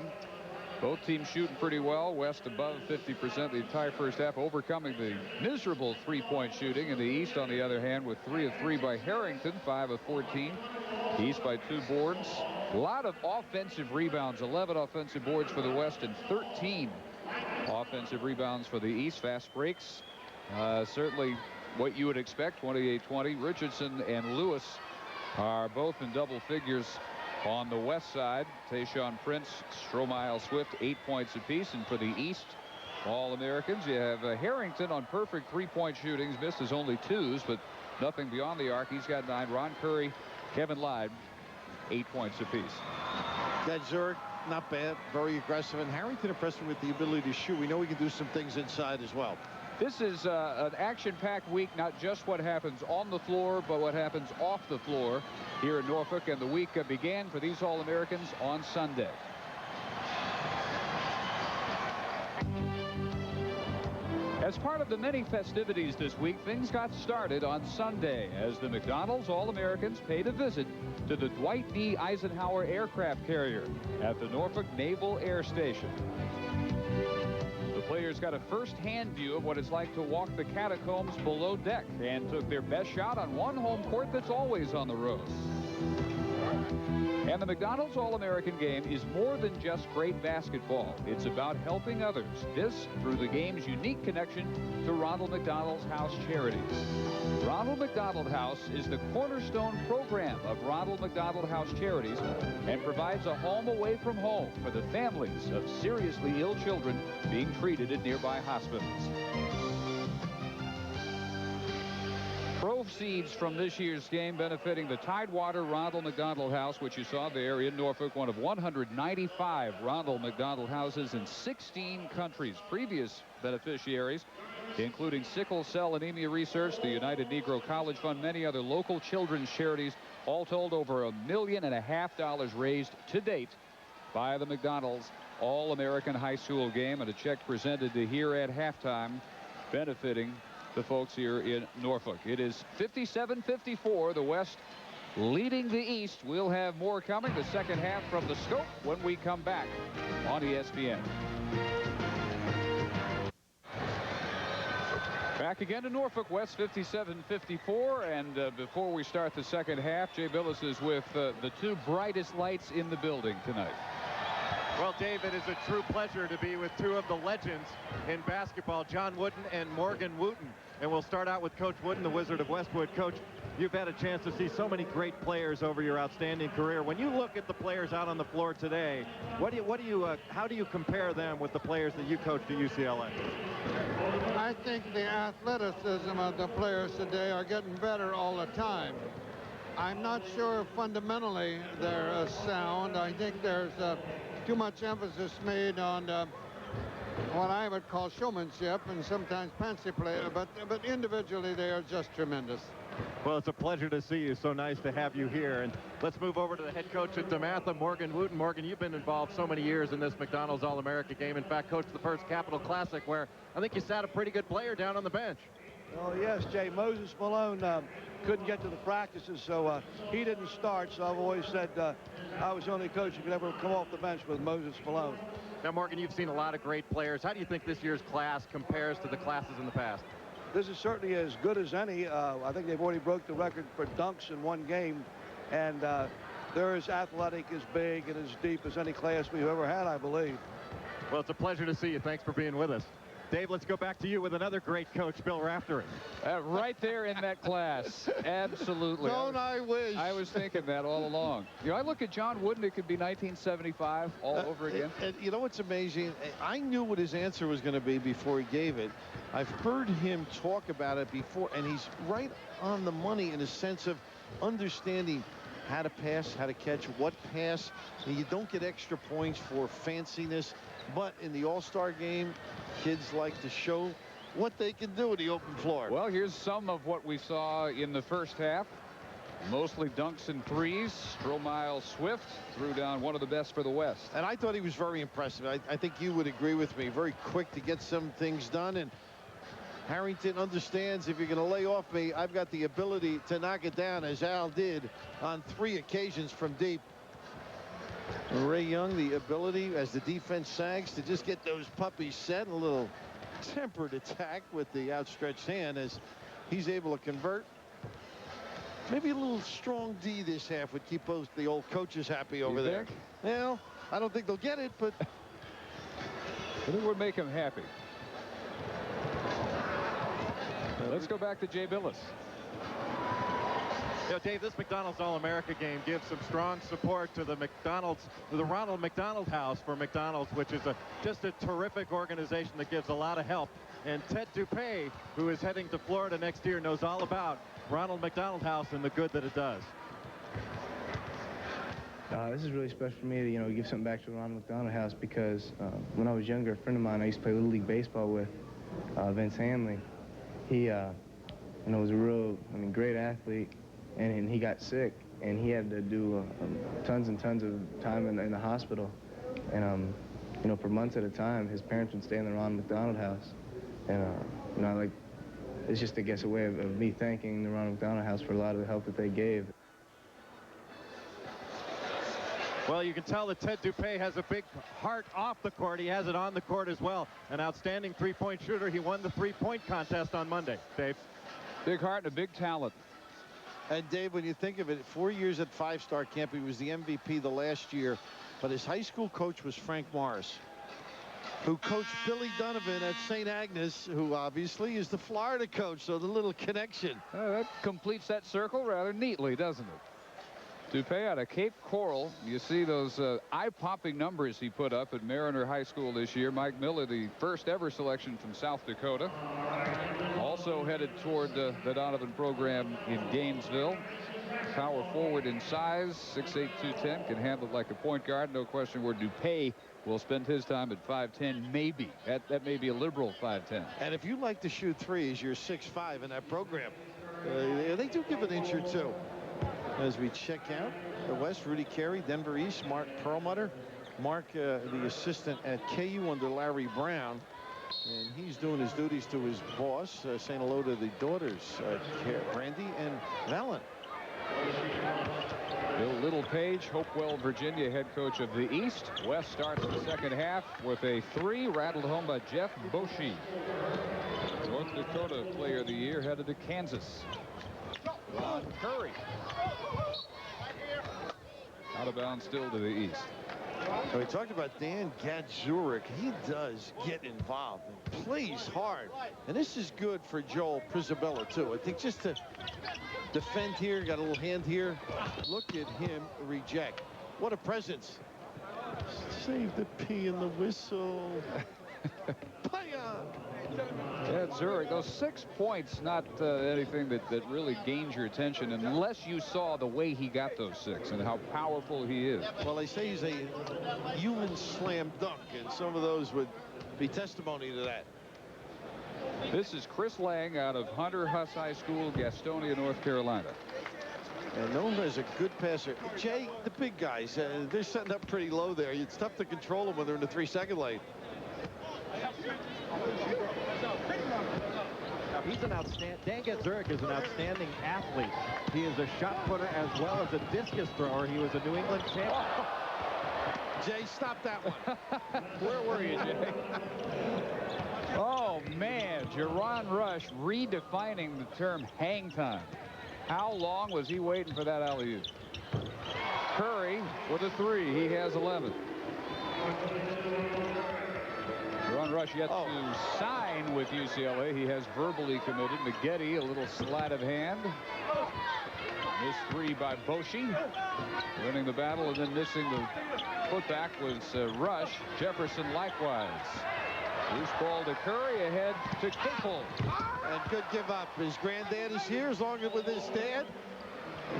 Both teams shooting pretty well. West above 50% the entire first half, overcoming the miserable three-point shooting. In the East, on the other hand, with 3 of 3 by Harrington, 5 of 14. East by 2 boards. A lot of offensive rebounds, 11 offensive boards for the West and 13 offensive rebounds for the East. Fast breaks. Certainly what you would expect, 28-20. Richardson and Lewis are both in double figures on the West side. Tayshaun Prince, Stromile Swift, 8 points apiece. And for the East All-Americans, you have Harrington on perfect three-point shootings. Missed his only 2s, but nothing beyond the arc. He's got 9. Ron Curry, Kevin Lyde, 8 points apiece. Gadzuric, not bad, very aggressive, and Harrington impressed me with the ability to shoot. We know he can do some things inside as well. This is an action-packed week, not just what happens on the floor, but what happens off the floor here in Norfolk. And the week began for these All-Americans on Sunday. As part of the many festivities this week, things got started on Sunday as the McDonald's All-Americans paid a visit to the Dwight D. Eisenhower aircraft carrier at the Norfolk Naval Air Station. Players got a first-hand view of what it's like to walk the catacombs below deck and took their best shot on one home court that's always on the road. And the McDonald's All-American game is more than just great basketball. It's about helping others. This through the game's unique connection to Ronald McDonald's House Charities. Ronald McDonald House is the cornerstone program of Ronald McDonald House Charities and provides a home away from home for the families of seriously ill children being treated in nearby hospitals. Proceeds from this year's game benefiting the Tidewater Ronald McDonald House, which you saw there in Norfolk, one of 195 Ronald McDonald houses in 16 countries. Previous beneficiaries, including sickle cell anemia research, the United Negro College Fund, many other local children's charities. All told, over $1.5 million raised to date by the McDonald's All-American High School game, and a check presented to here at halftime benefiting the folks here in Norfolk. It is 57-54, the West leading the East. We'll have more coming, the second half from the Scope, when we come back on ESPN. Back again to Norfolk, West 57-54, and before we start the second half, Jay Billis is with the two brightest lights in the building tonight. Well, Dave, it is a true pleasure to be with two of the legends in basketball, John Wooden and Morgan Wooten. And we'll start out with Coach Wooden, the Wizard of Westwood. Coach, you've had a chance to see so many great players over your outstanding career. When you look at the players out on the floor today, how do you compare them with the players that you coached at UCLA? I think the athleticism of the players today are getting better all the time. I'm not sure fundamentally they're sound. I think there's too much emphasis made on what I would call showmanship and sometimes fancy play, but individually they are just tremendous. Well, it's a pleasure to see you. So nice to have you here. And let's move over to the head coach at DeMatha, Morgan Wooten. Morgan, you've been involved so many years in this McDonald's All-America game. In fact, coached the first Capitol Classic, where I think you sat a pretty good player down on the bench. Oh, yes, Jay. Moses Malone couldn't get to the practices, so he didn't start. So I've always said I was the only coach who could ever come off the bench with Moses Malone. Now, Morgan, you've seen a lot of great players. How do you think this year's class compares to the classes in the past? This is certainly as good as any. I think they've already broke the record for dunks in one game, and they're as athletic, as big, and as deep as any class we've ever had, I believe. Well, it's a pleasure to see you. Thanks for being with us. Dave, let's go back to you with another great coach, Bill Raftery. Right there in that class. Absolutely. Don't I wish? I was thinking that all along. You know, I look at John Wooden, it could be 1975 all over again. And you know what's amazing? I knew what his answer was going to be before he gave it. I've heard him talk about it before, and he's right on the money in a sense of understanding how to pass, how to catch, what pass. And you don't get extra points for fanciness. But in the All-Star game, kids like to show what they can do in the open floor. Well, here's some of what we saw in the first half. Mostly dunks and threes. Stromile Swift threw down one of the best for the West. And I thought he was very impressive. I think you would agree with me. Very quick to get some things done. And Harrington understands if you're going to lay off me, I've got the ability to knock it down, as Al did on 3 occasions from deep. Ray Young, the ability as the defense sags to just get those puppies set. A little tempered attack with the outstretched hand as he's able to convert. Maybe a little strong D this half would keep both the old coaches happy over there. Well, I don't think they'll get it, but it would make them happy. Let's go back to Jay Billis. You know, Dave, this McDonald's All-America game gives some strong support to the Ronald McDonald House for McDonald's, which is just a terrific organization that gives a lot of help. And Ted Dupay, who is heading to Florida next year, knows all about Ronald McDonald House and the good that it does. This is really special for me to, give something back to the Ronald McDonald House, because when I was younger, a friend of mine I used to play Little League Baseball with, Vince Hanley, he was a real, great athlete. And he got sick, and he had to do tons and tons of time in the hospital. And, for months at a time, his parents would stay in the Ronald McDonald House. And, it's just, I guess, a way of me thanking the Ronald McDonald House for a lot of the help that they gave. Well, you can tell that Ted Dupay has a big heart off the court. He has it on the court as well. An outstanding three-point shooter. He won the three-point contest on Monday. Dave? Big heart and a big talent. And Dave, when you think of it, 4 years at five-star camp, he was the MVP the last year. But his high school coach was Frank Morris, who coached Billy Donovan at St. Agnes, who obviously is the Florida coach. So the little connection. That completes that circle rather neatly, doesn't it? Dupay out of Cape Coral. You see those eye-popping numbers he put up at Mariner High School this year. Mike Miller, the first ever selection from South Dakota. All Also headed toward the Donovan program in Gainesville. Power forward in size, 6'8", 210, can handle it like a point guard. No question where Dupay will spend his time at 5'10", maybe. That may be a liberal 5'10". And if you like to shoot threes, you're 6'5" in that program. They do give an inch or two. As we check out the West, Rudy Carey, Denver East, Mark Perlmutter. Mark, the assistant at KU under Larry Brown. And he's doing his duties to his boss, saying hello to the daughters, Brandy and Valen. Bill Littlepage, Hopewell, Virginia, head coach of the East. West starts the second half with a 3 rattled home by Jeff Boschee. North Dakota player of the year headed to Kansas. Ron Curry. Out of bounds still to the east. So we talked about Dan Gadzuric. He does get involved and plays hard. And this is good for Joel Przybilla, too. I think just to defend here, got a little hand here. Look at him reject. What a presence. Save the P in the whistle. Play on. Gadzuric, those 6 points, not anything that really gains your attention unless you saw the way he got those 6 and how powerful he is. Well, they say he's a human slam dunk, and some of those would be testimony to that. This is Kris Lang out of Hunter Huss High School, Gastonia, North Carolina. And known as a good passer. Jay, the big guys, they're setting up pretty low there. It's tough to control them when they're in the 3-second lane. He's an outstanding. Dan Gadzuric is an outstanding athlete. He is a shot putter as well as a discus thrower. He was a New England champion. Jay, stop that one. Where were you, Jay? Oh, man. JaRon Rush redefining the term hang time. How long was he waiting for that alley-oop? Curry with a 3. He has 11. JaRon Rush yet to sign with UCLA. He has verbally committed. Maggette, a little sleight of hand. Missed 3 by Boschee. Winning the battle and then missing the putback was Rush. Jefferson likewise. Loose ball to Curry, ahead to Capel. And good give up. His granddad is here as long as with his dad.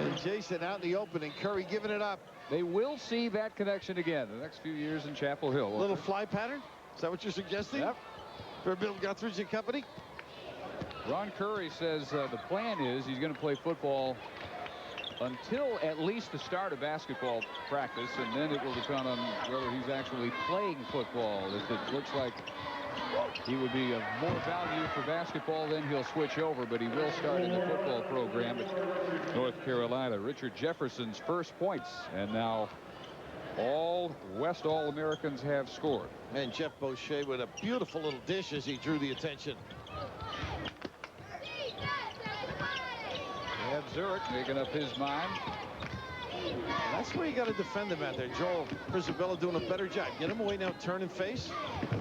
And Jason out in the open, and Curry giving it up. They will see that connection again the next few years in Chapel Hill. Little fly pattern? Is that what you're suggesting? Yep. For Bill Guthrie's and company? Ron Curry says the plan is he's going to play football until at least the start of basketball practice, and then it will depend on whether he's actually playing football. If it looks like he would be of more value for basketball, then he'll switch over, but he will start in the football program at North Carolina. Richard Jefferson's first points, and now all West All-Americans have scored. And Jeff Boschee with a beautiful little dish as he drew the attention. Gadzuric making up his mind. That's where you got to defend him out there. Joel Przybilla doing a better job. Get him away now, turn and face,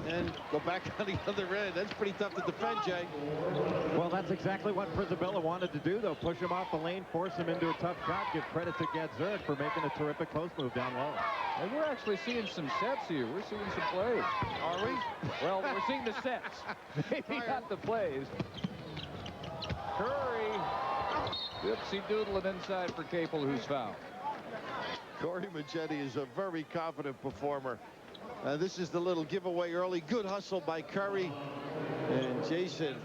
and go back on the other end. That's pretty tough to defend, Jay. Well, that's exactly what Przybilla wanted to do, though. Push him off the lane, force him into a tough shot. Give credit to Gadzuric for making a terrific post move down low. And we're actually seeing some sets here. We're seeing some plays. Are we? Well, we're seeing the sets. Maybe not the plays. Curry. Dipsy doodling inside for Capel, who's fouled. Corey Maggette is a very confident performer. This is the little giveaway early. Good hustle by Curry. And Jason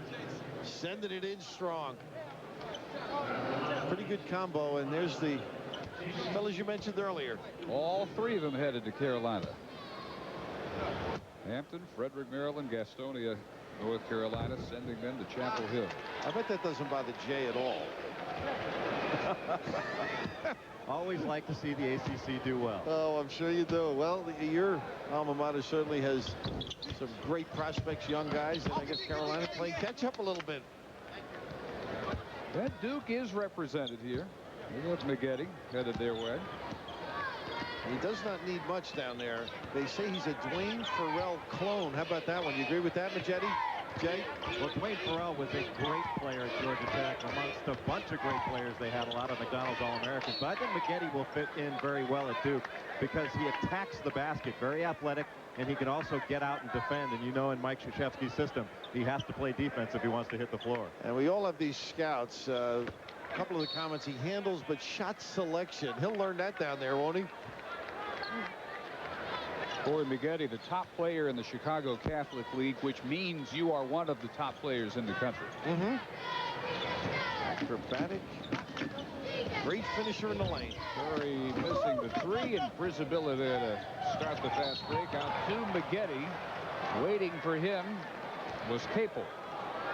sending it in strong. Pretty good combo. And there's the fellas you mentioned earlier. All 3 of them headed to Carolina. Hampton, Frederick, Maryland, Gastonia, North Carolina, sending them to Chapel Hill. I bet that doesn't bother Jay at all. Always like to see the ACC do well. Oh, I'm sure you do. Well, your alma mater certainly has some great prospects, young guys, and I guess Carolina playing catch up a little bit. That Duke is represented here. Look at Maggette headed their way. He does not need much down there. They say he's a Dwayne Farrell clone. How about that one? You agree with that, Maggette? Jay? Well, Dwayne Farrell was a great player at Georgia Tech, amongst a bunch of great players. They had a lot of McDonald's All-Americans, but I think Maggette will fit in very well at Duke because he attacks the basket, very athletic, and he can also get out and defend. And you know, in Mike Krzyzewski's system, he has to play defense if he wants to hit the floor. And we all have these scouts. A couple of the comments, he handles, but shot selection. He'll learn that down there, won't he? Corey Maggette, the top player in the Chicago Catholic League, which means you are one of the top players in the country. Acrobatic. Great finisher in the lane. Curry missing the three, and Przybilla there to start the fast break. Out to Maggette. Waiting for him was Capel.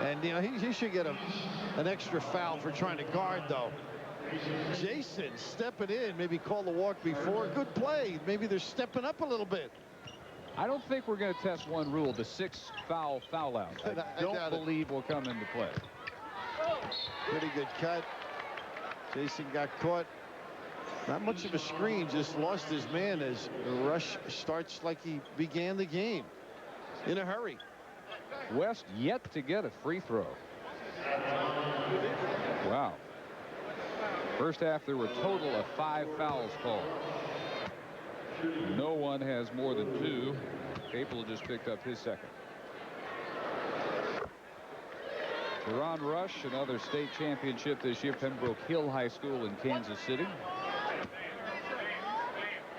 And, you know, he should get an extra foul for trying to guard, though. Jason stepping in, maybe call the walk before. Good play. Maybe they're stepping up a little bit. I don't think we're going to test one rule, the 6 foul out. I don't believe will come into play. Pretty good cut. Jason got caught. Not much of a screen, just lost his man as the rush starts like he began the game. In a hurry. West yet to get a free throw. Wow. First half, there were a total of 5 fouls called. No one has more than 2. Capel just picked up his second. JaRon Rush, another state championship this year, Pembroke Hill High School in Kansas City.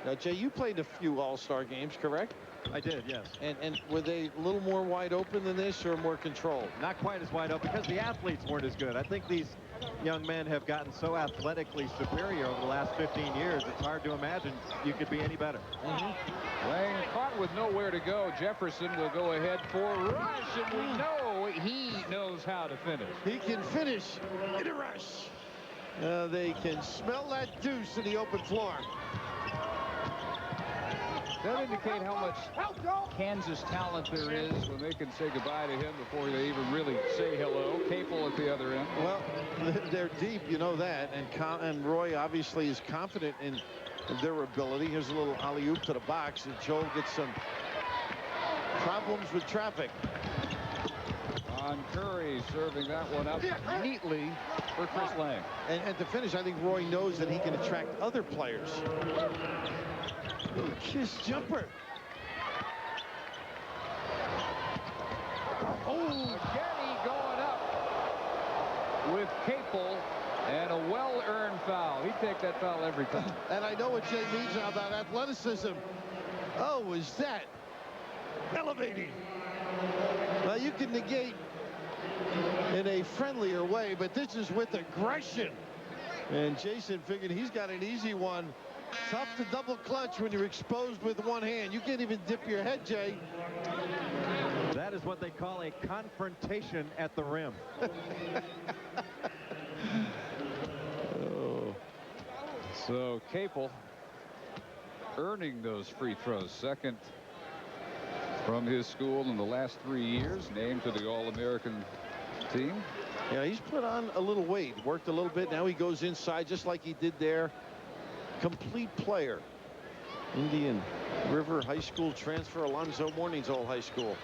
Now, Jay, you played a few All-Star games, correct? I did, yes. And were they a little more wide open than this or more controlled? Not quite as wide open because the athletes weren't as good. I think these young men have gotten so athletically superior over the last 15 years, it's hard to imagine you could be any better. Lang caught with nowhere to go. Jefferson will go ahead for Rush, and we know he knows how to finish. He can finish in a rush. They can smell that deuce in the open floor. That indicate how much Kansas talent there is when they can say goodbye to him before they even really say hello. Capel at the other end. Well, they're deep, you know that, and Roy obviously is confident in their ability. Here's a little alley-oop to the box, and Joel gets some problems with traffic. On Curry serving that one up neatly for Chris Lang. And to finish, I think Roy knows that he can attract other players. Ooh, kiss jumper. Oh, Maggette going up with Capel, and a well-earned foul. He'd take that foul every time. And I know what Jay means now about athleticism. Oh, is that elevating? Well, you can negate in a friendlier way, but this is with aggression. And Jason figured he's got an easy one. Tough to double clutch when you're exposed with one hand. You can't even dip your head, Jay. That is what they call a confrontation at the rim. Oh. So Capel earning those free throws. Second from his school in the last 3 years. Named to the All-American team. Yeah, he's put on a little weight. Worked a little bit. Now he goes inside just like he did there. Complete player. Indian River High School transfer. Alonzo Mourning's old high school.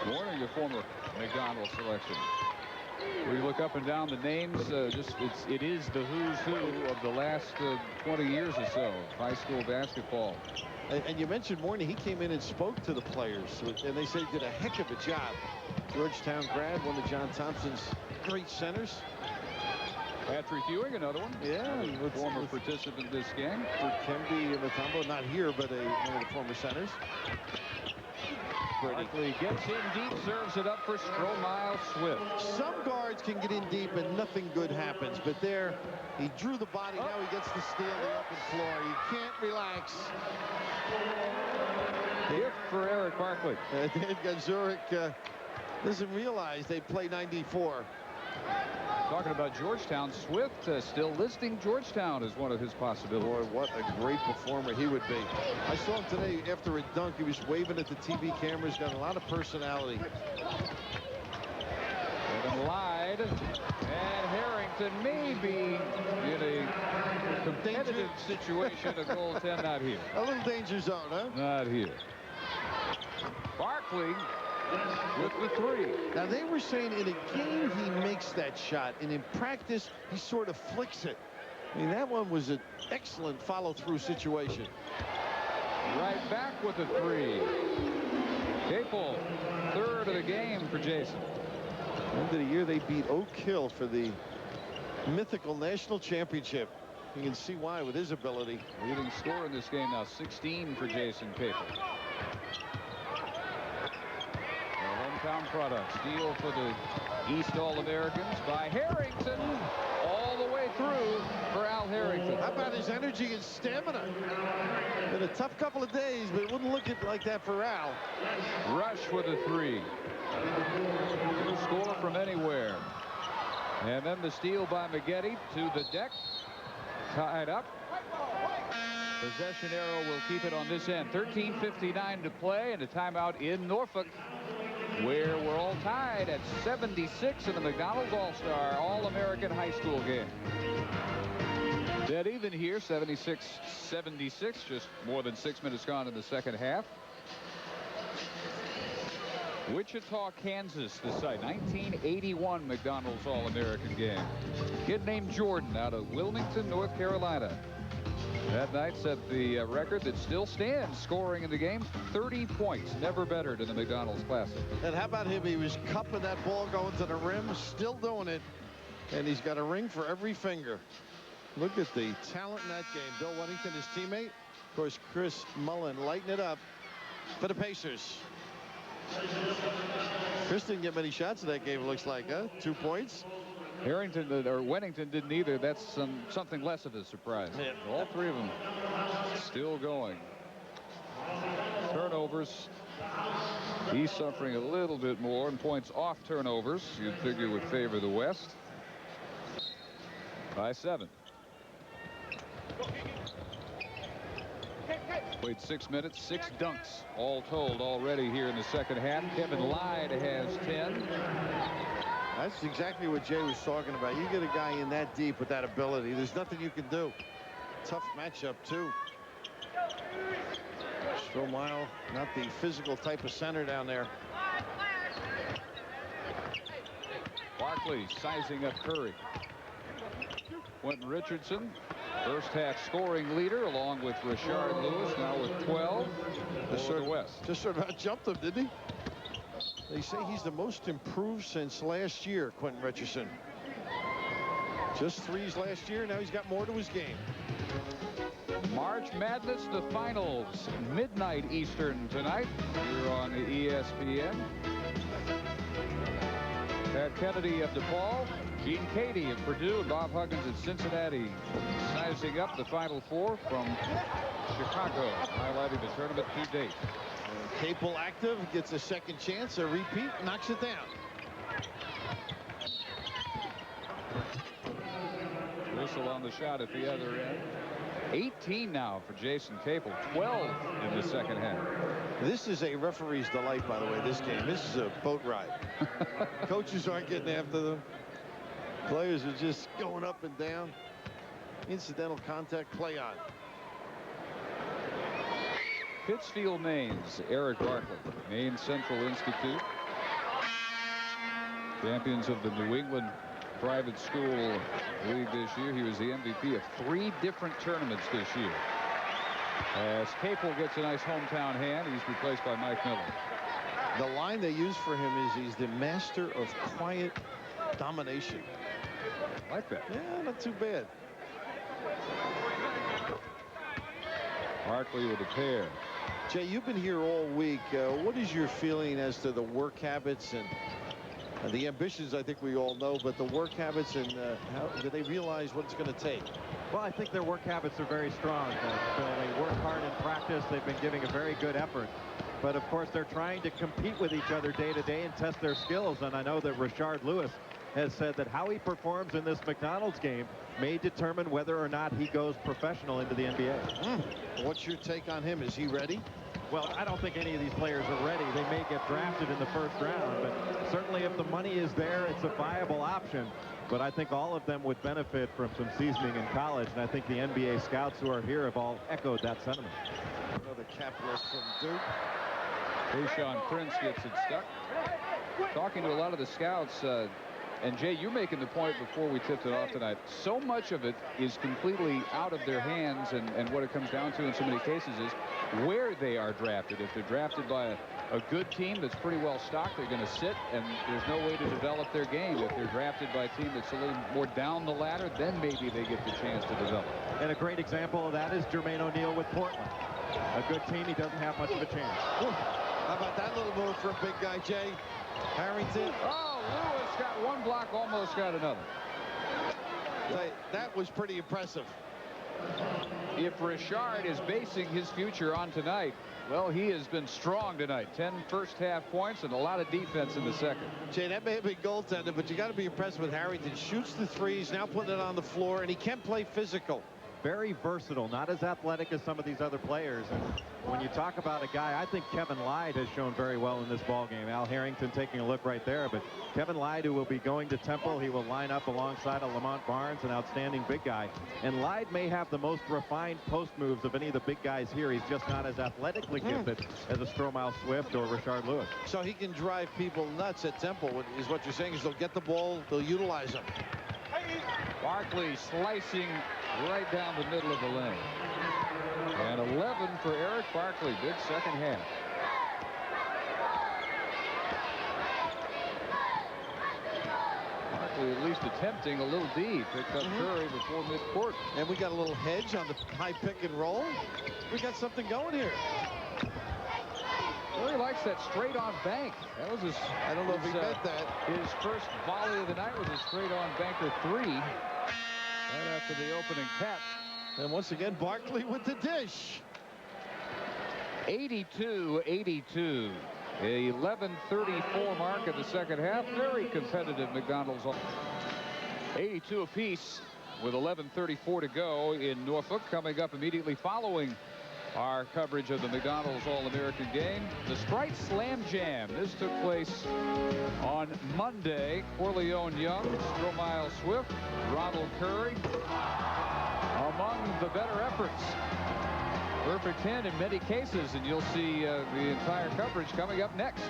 Mourning, a former McDonald's selection. We look up and down the names. It is the who's who of the last 20 years or so of high school basketball. And you mentioned Mourning. He came in and spoke to the players, and they said he did a heck of a job. Georgetown grad, one of John Thompson's great centers. Patrick Ewing, another one. Yeah, former participant in this game. Kemby Matambo, not here, but one of the former centers. Barkley gets in deep, serves it up for Stromile Swift. Some guards can get in deep and nothing good happens, but there he drew the body. Now he gets to steal the open floor. You can't relax. Gift for Erick Barkley. Dave Gadzuric doesn't realize they play 94. Talking about Georgetown, Swift still listing Georgetown as one of his possibilities. Boy, what a great performer he would be. I saw him today after a dunk. He was waving at the TV cameras, got a lot of personality. And Lyde and Harrington may be in a competitive situation. A goal 10, not here. A little danger zone, huh? Not here. Barkley with the 3. Now, they were saying in a game he makes that shot, and in practice he sort of flicks it. I mean, that one was an excellent follow-through situation. Right back with the 3. Capel, 3rd of the game for Jason. End of the year, they beat Oak Hill for the mythical national championship. You can see why with his ability. Leading scorer in this game now, 16 for Jason Capel. Hometown product. Steal for the East All-Americans by Harrington. All the way through for Al Harrington. How about his energy and stamina? Been a tough couple of days, but it wouldn't look like that for Al. Rush with a 3. Score from anywhere. And then the steal by Maggette to the deck. Tied up. Possession arrow will keep it on this end. 13:59 to play, and a timeout in Norfolk, where we're all tied at 76 in the McDonald's All-Star All-American High School game. Dead even here, 76-76, just more than 6 minutes gone in the second half. Wichita, Kansas, the site. 1981 McDonald's All-American game. Kid named Jordan out of Wilmington, North Carolina. That night set the record that still stands, scoring in the game 30 points, never bettered in the McDonald's Classic. And how about him? He was cupping that ball going to the rim, still doing it, and he's got a ring for every finger. Look at the talent in that game. Bill Wennington, his teammate. Of course, Kris Mullen lighting it up for the Pacers. Kris didn't get many shots in that game, it looks like, huh? 2 points. Harrington or Wennington didn't either. That's something less of a surprise. Yeah. All 3 of them still going. Turnovers. He's suffering a little bit more, and points off turnovers you'd figure would favor the West. By 7. Played 6 minutes, 6 dunks all told already here in the second half. Kevin Lyde has 10. That's exactly what Jay was talking about. You get a guy in that deep with that ability, there's nothing you can do. Tough matchup, too. Stromile, not the physical type of center down there. Barkley sizing up Curry. Quentin Richardson, first half scoring leader, along with Rashard Lewis, now with 12 for the West. Just sort of outjumped him, didn't he? They say he's the most improved since last year, Quentin Richardson. Just 3s last year, now he's got more to his game. March Madness, the finals, midnight Eastern tonight here on ESPN. Pat Kennedy of DePaul, Gene Cady of Purdue, and Bob Huggins at Cincinnati, sizing up the Final Four from Chicago, highlighting the tournament to date. Capel active, gets a second chance, a repeat, knocks it down. Whistle on the shot at the other end. 18 now for Jason Capel, 12 in the second half. This is a referee's delight, by the way, this game. This is a boat ride. Coaches aren't getting after them. Players are just going up and down. Incidental contact, play on. Pittsfield, Maine's Erick Barkley, Maine Central Institute. Champions of the New England Private School League this year. He was the MVP of 3 different tournaments this year. As Capel gets a nice hometown hand, he's replaced by Mike Miller. The line they use for him is he's the master of quiet domination. I like that. Yeah, not too bad. Barkley with a pair. Jay, you've been here all week. What is your feeling as to the work habits and the ambitions? I think we all know, but the work habits and how do they realize what it's going to take? Well, I think their work habits are very strong. They work hard in practice. They've been giving a very good effort. But, of course, they're trying to compete with each other day to day and test their skills. And I know that Rashard Lewis has said that how he performs in this McDonald's game may determine whether or not he goes professional into the NBA. What's your take on him? Is he ready? Well, I don't think any of these players are ready. They may get drafted in the first round, but certainly if the money is there, it's a viable option. But I think all of them would benefit from some seasoning in college, and I think the NBA scouts who are here have all echoed that sentiment. Another capitalist from Duke. Tayshaun Prince gets it stuck. Talking to a lot of the scouts, and Jay, you're making the point before we tipped it off tonight. So much of it is completely out of their hands, and what it comes down to in so many cases is where they are drafted. If they're drafted by a good team that's pretty well stocked, they're going to sit, and there's no way to develop their game. If they're drafted by a team that's a little more down the ladder, then maybe they get the chance to develop. And a great example of that is Jermaine O'Neal with Portland. A good team, he doesn't have much of a chance. How about that little move for a big guy, Jay? Harrington. Oh, Lewis got one block, almost got another. That was pretty impressive. If Rashard is basing his future on tonight, well, he has been strong tonight. 10 first-half points and a lot of defense in the second. Jay, that may have been goaltender, but you got to be impressed with Harrington. Shoots the threes, now putting it on the floor, and he can play physical. Very versatile, not as athletic as some of these other players. And when you talk about a guy, I think Kevin Lyde has shown very well in this ball game. Al Harrington taking a look right there, but Kevin Lyde, who will be going to Temple, he will line up alongside of Lamont Barnes, an outstanding big guy. And Lyde may have the most refined post moves of any of the big guys here. He's just not as athletically gifted as a Stromile Swift or Rashard Lewis. So he can drive people nuts at Temple, is what you're saying, is they'll get the ball, they'll utilize him. Barkley slicing right down the middle of the lane. And 11 for Erick Barkley. Big second half. Barkley at least attempting a little D. Picked up Curry before midcourt. And we got a little hedge on the high pick and roll. We got something going here. Curry likes that straight on bank. That was his. I don't know if he meant that. His first volley of the night was a straight on banker 3. Right after the opening tap. And once again, Barkley with the dish. 82-82. A 11:34 mark in the second half. Very competitive McDonald's. 82 apiece with 11:34 to go in Norfolk. Coming up immediately following our coverage of the McDonald's All-American game, the Sprite Slam Jam. This took place on Monday. Korleone Young, Stromile Swift, Ronald Curry among the better efforts. Perfect 10 in many cases, and you'll see the entire coverage coming up next.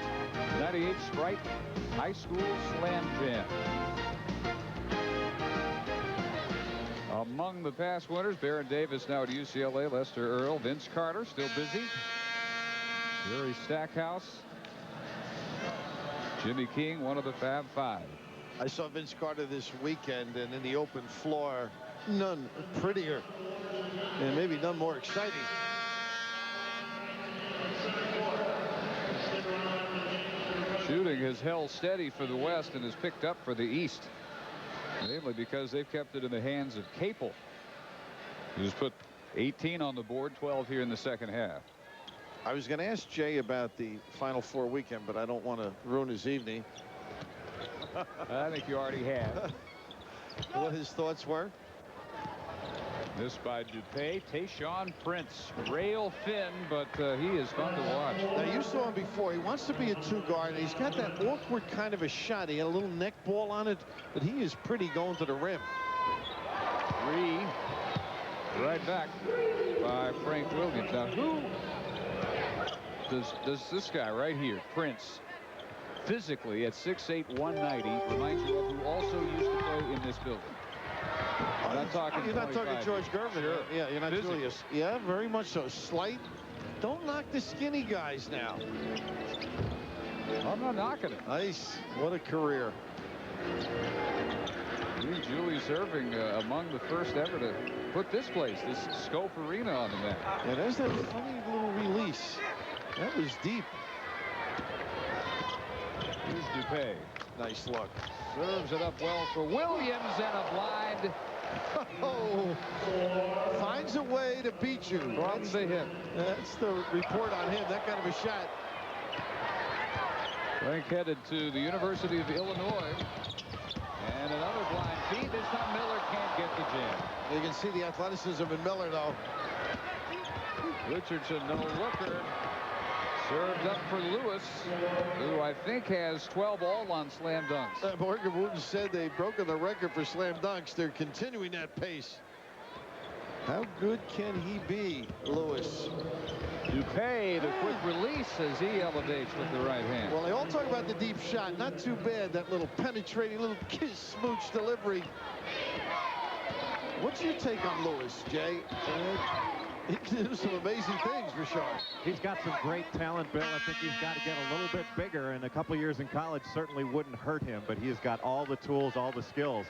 98 Sprite High School Slam Jam. Among the past winners, Baron Davis now at UCLA, Lester Earl, Vince Carter still busy, Jerry Stackhouse, Jimmy King, one of the Fab Five. I saw Vince Carter this weekend, and in the open floor, none prettier and maybe none more exciting. Shooting has held steady for the West and has picked up for the East. Mainly because they've kept it in the hands of Capel, who's put 18 on the board, 12 here in the second half. I was going to ask Jay about the Final Four weekend, but I don't want to ruin his evening. I think you already have. What his thoughts were? This by Dupay. Tayshaun Prince, rail thin, but he is fun to watch. Now, you saw him before. He wants to be a two-guard, and he's got that awkward kind of a shot. He had a little neck ball on it, but he is pretty going to the rim. 3. Right back by Frank Williams. Now, who does this guy right here, Prince, physically at 6'8", 190, reminds you of who also used to play in this building? I'm not talking. You're not talking George Gervin. Sure. Yeah, you're not Julius. Yeah, very much so. Slight. Don't knock the skinny guys now. I'm not knocking it. Nice. What a career. Julius Erving among the first ever to put this Scope Arena on the map. Yeah, there's that funny little release. That was deep. Here's Dupay. Nice look. Serves it up well for Williams, and a blind. Oh, finds a way to beat you. From the hip. That's the report on him, that kind of a shot. Frank headed to the University of Illinois. And another blind feed. This time Miller can't get the jam. You can see the athleticism in Miller, though. Richardson, no looker. Served up for Lewis, who I think has 12 all on slam dunks. Morgan Wooten said they've broken the record for slam dunks. They're continuing that pace. How good can he be, Lewis? Dupay, the quick release as he elevates with the right hand. Well, they all talk about the deep shot. Not too bad, that little penetrating, little kiss smooch delivery. What's your take on Lewis, Jay? He can do some amazing things, Rashard. He's got some great talent, Bill. I think he's got to get a little bit bigger, and a couple of years in college certainly wouldn't hurt him, but he has got all the tools, all the skills.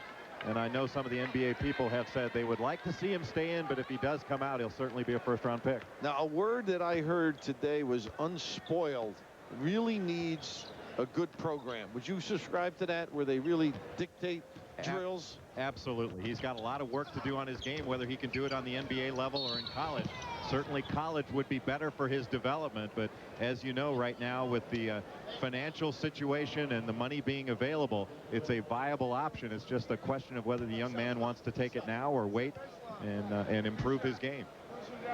And I know some of the NBA people have said they would like to see him stay in, but if he does come out, he'll certainly be a first-round pick. Now, a word that I heard today was unspoiled. Really needs a good program. Would you subscribe to that, where they really dictate drills? Absolutely. He's got a lot of work to do on his game, whether he can do it on the NBA level or in college. Certainly college would be better for his development, but as you know, right now with the financial situation and the money being available, it's a viable option. It's just a question of whether the young man wants to take it now or wait and improve his game.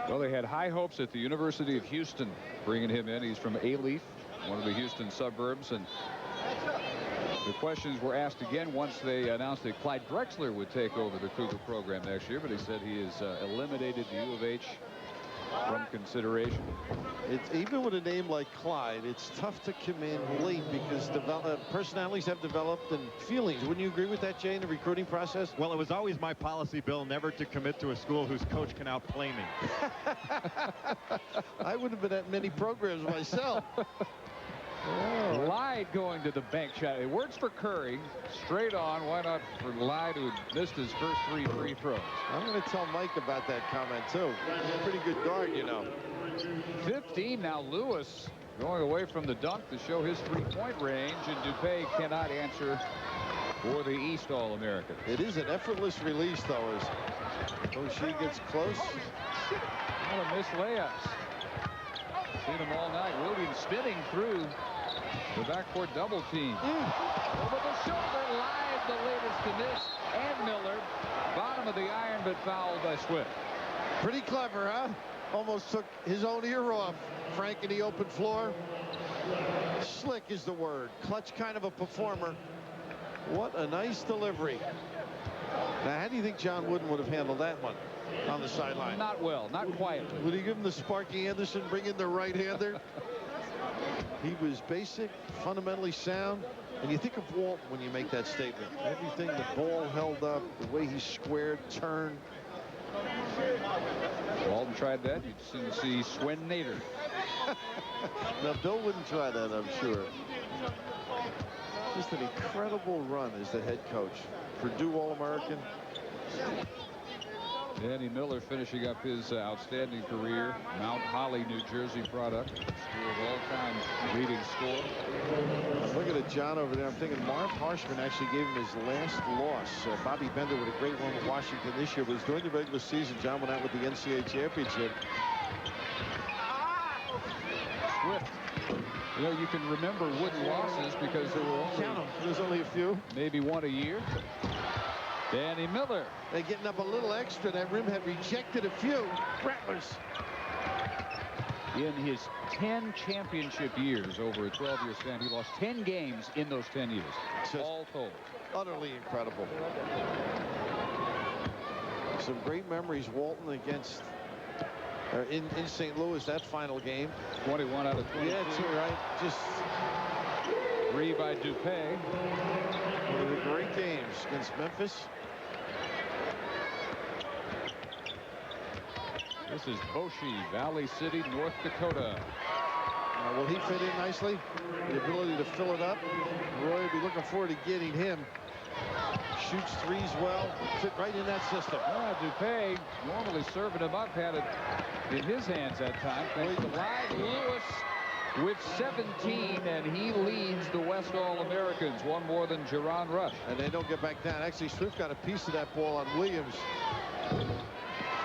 Well, they had high hopes at the University of Houston bringing him in. He's from Alief, one of the Houston suburbs, and the questions were asked again once they announced that Clyde Drexler would take over the Cougar program next year, but he said he has eliminated the U of H from consideration. It's even with a name like Clyde, it's tough to come in late because personalities have developed and feelings. Wouldn't you agree with that, Jay, in the recruiting process? Well, it was always my policy, Bill, never to commit to a school whose coach can outplay me. I wouldn't have been at many programs myself. Lyde going to the bank shot. It works for Curry. Straight on. Why not for Lyde, who missed his first 3 free throws? I'm going to tell Mike about that comment, too. He's a pretty good guard, you know. 15 now. Lewis going away from the dunk to show his 3-point range, and Dupay cannot answer for the East All-American. It is an effortless release, though, as Boschee gets close. What a missed layups. Seen him all night. Williams spinning through the backcourt double team. Over the shoulder, Lyde the latest to miss, and Miller bottom of the iron, but fouled by Swift. Pretty clever, huh? Almost took his own ear off. Frank in the open floor. Slick is the word. Clutch kind of a performer. What a nice delivery. Now, how do you think John Wooden would have handled that one on the sideline? Not well, not quietly. Would he give him the Sparky Anderson, bring in the right-hander? He was basic, fundamentally sound. And you think of Walton when you make that statement. Everything, the ball held up, the way he squared, turned. Walton tried that. You'd soon see Swen Nader. Now, Bill wouldn't try that, I'm sure. Just an incredible run as the head coach. Purdue All-American. Danny Miller finishing up his outstanding career. Mount Holly, New Jersey product. School's all-time leading scorer. Looking at John over there, I'm thinking Marv Harshman actually gave him his last loss. Bobby Bender with a great run with Washington this year, but during the regular season, John went out with the NCAA championship. Swift. You know, you can remember Wooden losses because there were only a few. Maybe one a year. Danny Miller. They're getting up a little extra. That rim had rejected a few. Rattlers. In his 10 championship years over a 12-year span, he lost 10 games in those 10 years. All told. Utterly incredible. Some great memories. Walton against in St. Louis, that final game. 21 out of 22. Yeah, that's right. Just 3 by Dupay. One of the great games against Memphis. This is Boschee, Valley City, North Dakota. Will he fit in nicely? The ability to fill it up. Roy will be looking forward to getting him. Shoots threes well. Fit right in that system. Dupay, normally serving him up, had it in his hands that time. Thanks to Lyde. Lewis with 17, and he leads the West All-Americans, one more than JaRon Rush. And they don't get back down. Actually, Swift got a piece of that ball on Williams.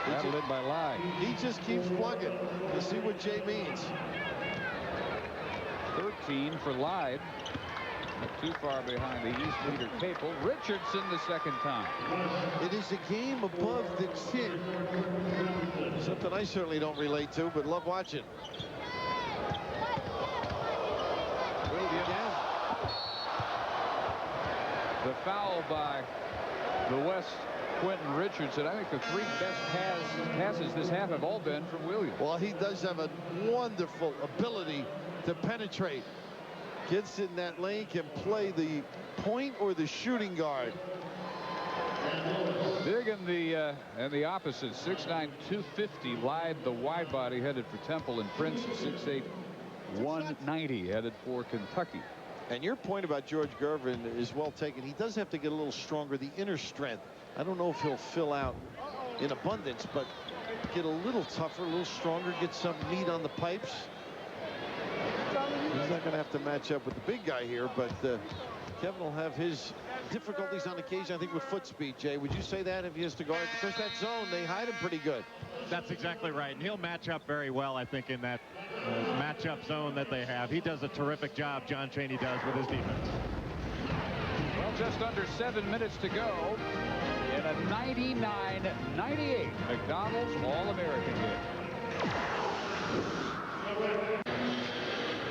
Battled in by Lyde. He just keeps plugging. You see what Jay means. 13 for Lyde. Not too far behind the East leader, Capel. Richardson the second time. It is a game above the chin. Something I certainly don't relate to, but love watching. The foul by the West Quentin, Richardson. I think the three best passes this half have all been from Williams. Well, he does have a wonderful ability to penetrate. Gets in that lane, can play the point or the shooting guard. Big in the opposite, 6'9", 250. Lyde, the wide body, headed for Temple, and Prince, 6'8", 190, headed for Kentucky. And your point about George Gervin is well taken. He does have to get a little stronger, the inner strength. I don't know if he'll fill out in abundance, but get a little tougher, a little stronger, get some meat on the pipes. He's not going to have to match up with the big guy here, but Kevin will have his difficulties on occasion, I think, with foot speed. Jay, would you say that if he has to guard? Because that zone, they hide him pretty good. That's exactly right. And he'll match up very well, I think, in that matchup zone that they have. He does a terrific job, John Chaney does, with his defense. Well, just under 7 minutes to go in a 99-98 McDonald's All-American game.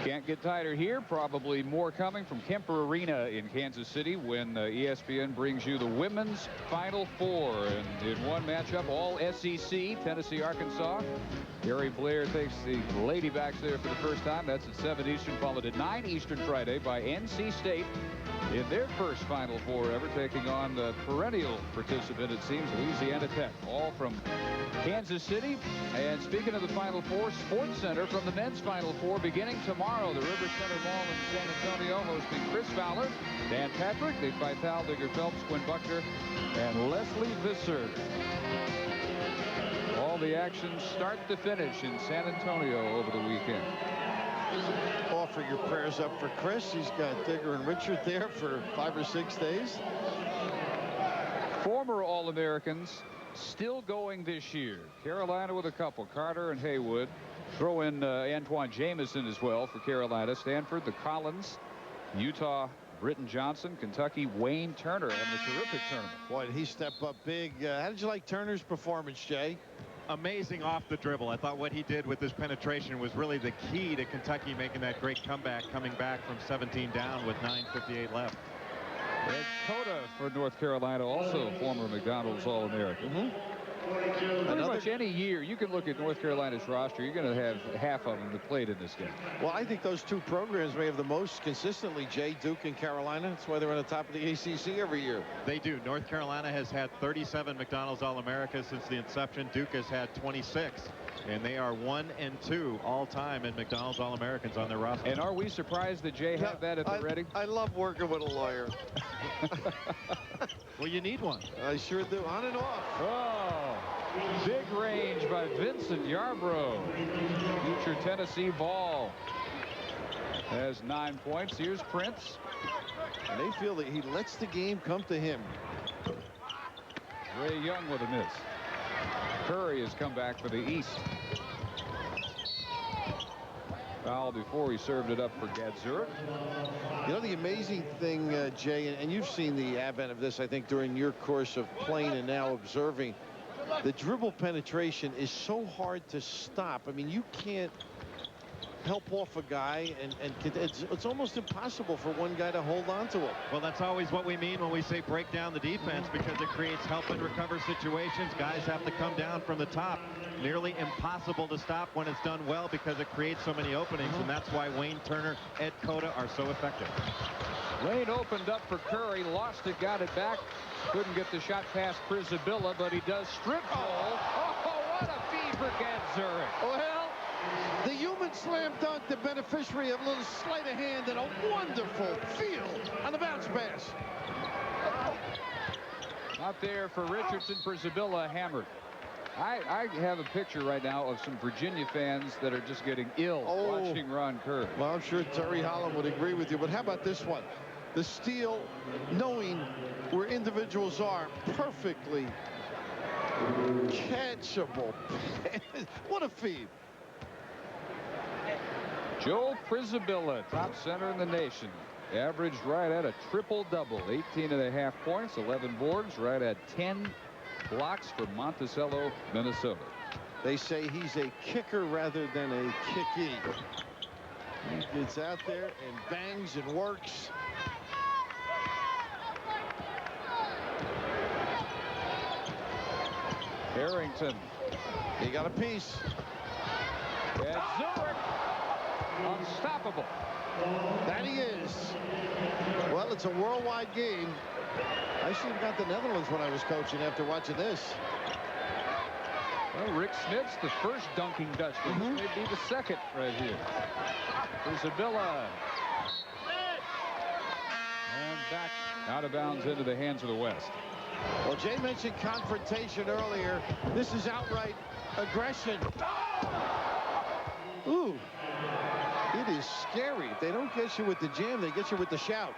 Can't get tighter here. Probably more coming from Kemper Arena in Kansas City when ESPN brings you the women's Final Four. And in one matchup, all SEC, Tennessee, Arkansas. Gary Blair takes the Ladybacks there for the first time. That's at 7 Eastern, followed at 9 Eastern Friday by NC State in their first Final Four ever, taking on the perennial participant, it seems, Louisiana Tech. All from Kansas City. And speaking of the Final Four, Sports Center from the men's Final Four beginning tomorrow. The River Center Mall in San Antonio hosting Chris Fowler, Dan Patrick, Nick Vitale, Digger Phelps, Quinn Buckner, and Leslie Visser. All the action start to finish in San Antonio over the weekend. Offer your prayers up for Chris. He's got Digger and Richard there for 5 or 6 days. Former All-Americans still going this year. Carolina with a couple, Carter and Haywood. Throw in Antoine Jameson as well for Carolina. Stanford, the Collins, Utah, Britton Johnson, Kentucky, Wayne Turner, and the terrific tournament. Boy, did he step up big. How did you like Turner's performance, Jay? Amazing off the dribble. I thought what he did with his penetration was really the key to Kentucky making that great comeback, coming back from 17 down with 9:58 left. Ed Cota for North Carolina, also former McDonald's All-American. Pretty much any year you can look at North Carolina's roster, you're going to have half of them that played in this game. Well, I think those two programs may have the most consistently, Jay, Duke and Carolina. That's why they're on the top of the ACC every year. They do. North Carolina has had 37 McDonald's All-Americas since the inception. Duke has had 26. And they are 1 and 2 all time in McDonald's All-Americans on their roster. And are we surprised that Jay had that at the ready? I love working with a lawyer. Well, you need one. I sure do. On and off. Oh, big range by Vincent Yarbrough. Future Tennessee ball has 9 points. Here's Prince. And they feel that he lets the game come to him. Ray Young with a miss. Curry has come back for the East. Foul before he served it up for Gadzuric. You know, the amazing thing, Jay, and you've seen the advent of this, I think, during your course of playing and now observing, the dribble penetration is so hard to stop. I mean, you can't help off a guy, and it's almost impossible for one guy to hold on to him. Well, that's always what we mean when we say break down the defense, because it creates help and recover situations. Guys have to come down from the top. Nearly impossible to stop when it's done well, because it creates so many openings, and that's why Wayne Turner, Ed Cota are so effective. Wayne opened up for Curry, lost it, got it back. Couldn't get the shot past Przybilla, but he does strip roll. Oh, what a feed for Gadzuric. Well, the human slam dunk, the beneficiary of a little sleight of hand and a wonderful field on the bounce pass. Out there for Richardson. Przybilla hammered. I have a picture right now of some Virginia fans that are just getting ill watching Ron Curry. Well, I'm sure Terry Holland would agree with you, but how about this one? The steal, knowing where individuals are, perfectly catchable. What a feed. Joe Przybilla, top center in the nation, averaged right at a triple-double, 18.5 points, 11 boards, right at 10 blocks for Monticello, Minnesota. They say he's a kicker rather than a kickee. He gets out there and bangs and works. Harrington. He got a piece. Gadzuric. Unstoppable. That he is. Well, it's a worldwide game. I should have got the Netherlands when I was coaching after watching this. Well, Rick Smith's the first dunking Dutchman. This may be the second right here. Przybilla. And back out of bounds into the hands of the West. Well, Jay mentioned confrontation earlier. This is outright aggression. Ooh. It is scary. If they don't get you with the jam, they get you with the shout.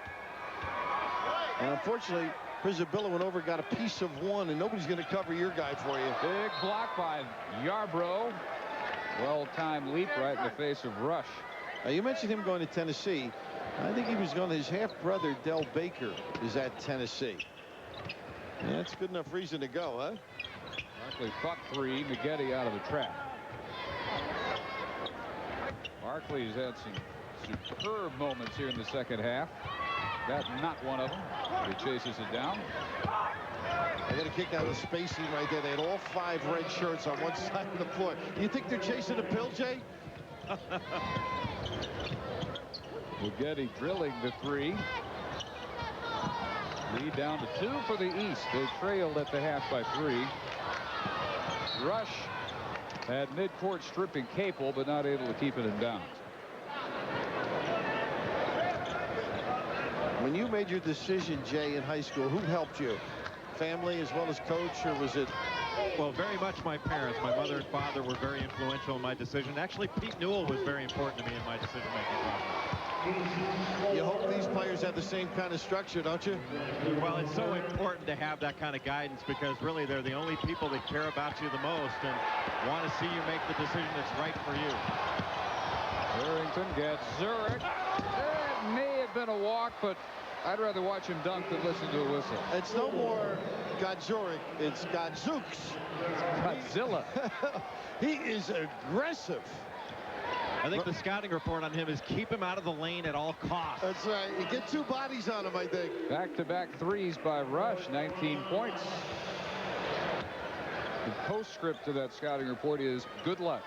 And unfortunately, Przybilla went over, got a piece of one, and nobody's going to cover your guy for you. Big block by Yarbrough. Well-timed leap right in the face of Rush. Now, you mentioned him going to Tennessee. I think he was going. His half-brother, Del Baker, is at Tennessee. Yeah, that's good enough reason to go, huh? Barkley fought three. Maggette out of the trap. Barkley's had some superb moments here in the second half. That's not one of them. He chases it down. They got to kick out the spacing right there. They had all 5 red shirts on one side of the floor. You think they're chasing a pill, Jay? Maggette drilling the three. Lead down to 2 for the East. They trailed at the half by 3. Rush had midcourt stripping Capel, but not able to keep it in bounds. When you made your decision, Jay, in high school, who helped you? Family as well as coach, or was it? Well, very much my parents. My mother and father were very influential in my decision. Actually, Pete Newell was very important to me in my decision-making process. You hope these players have the same kind of structure, don't you? Well, it's so important to have that kind of guidance because really they're the only people that care about you the most and want to see you make the decision that's right for you. Harrington gets Zurich. It may have been a walk, but I'd rather watch him dunk than listen to a whistle. It's no more Gadzuric, it's Gadzooks. Godzilla. He is aggressive. I think the scouting report on him is keep him out of the lane at all costs. That's right. You get 2 bodies on him, I think. Back-to-back threes by Rush, 19 points. The postscript to that scouting report is good luck.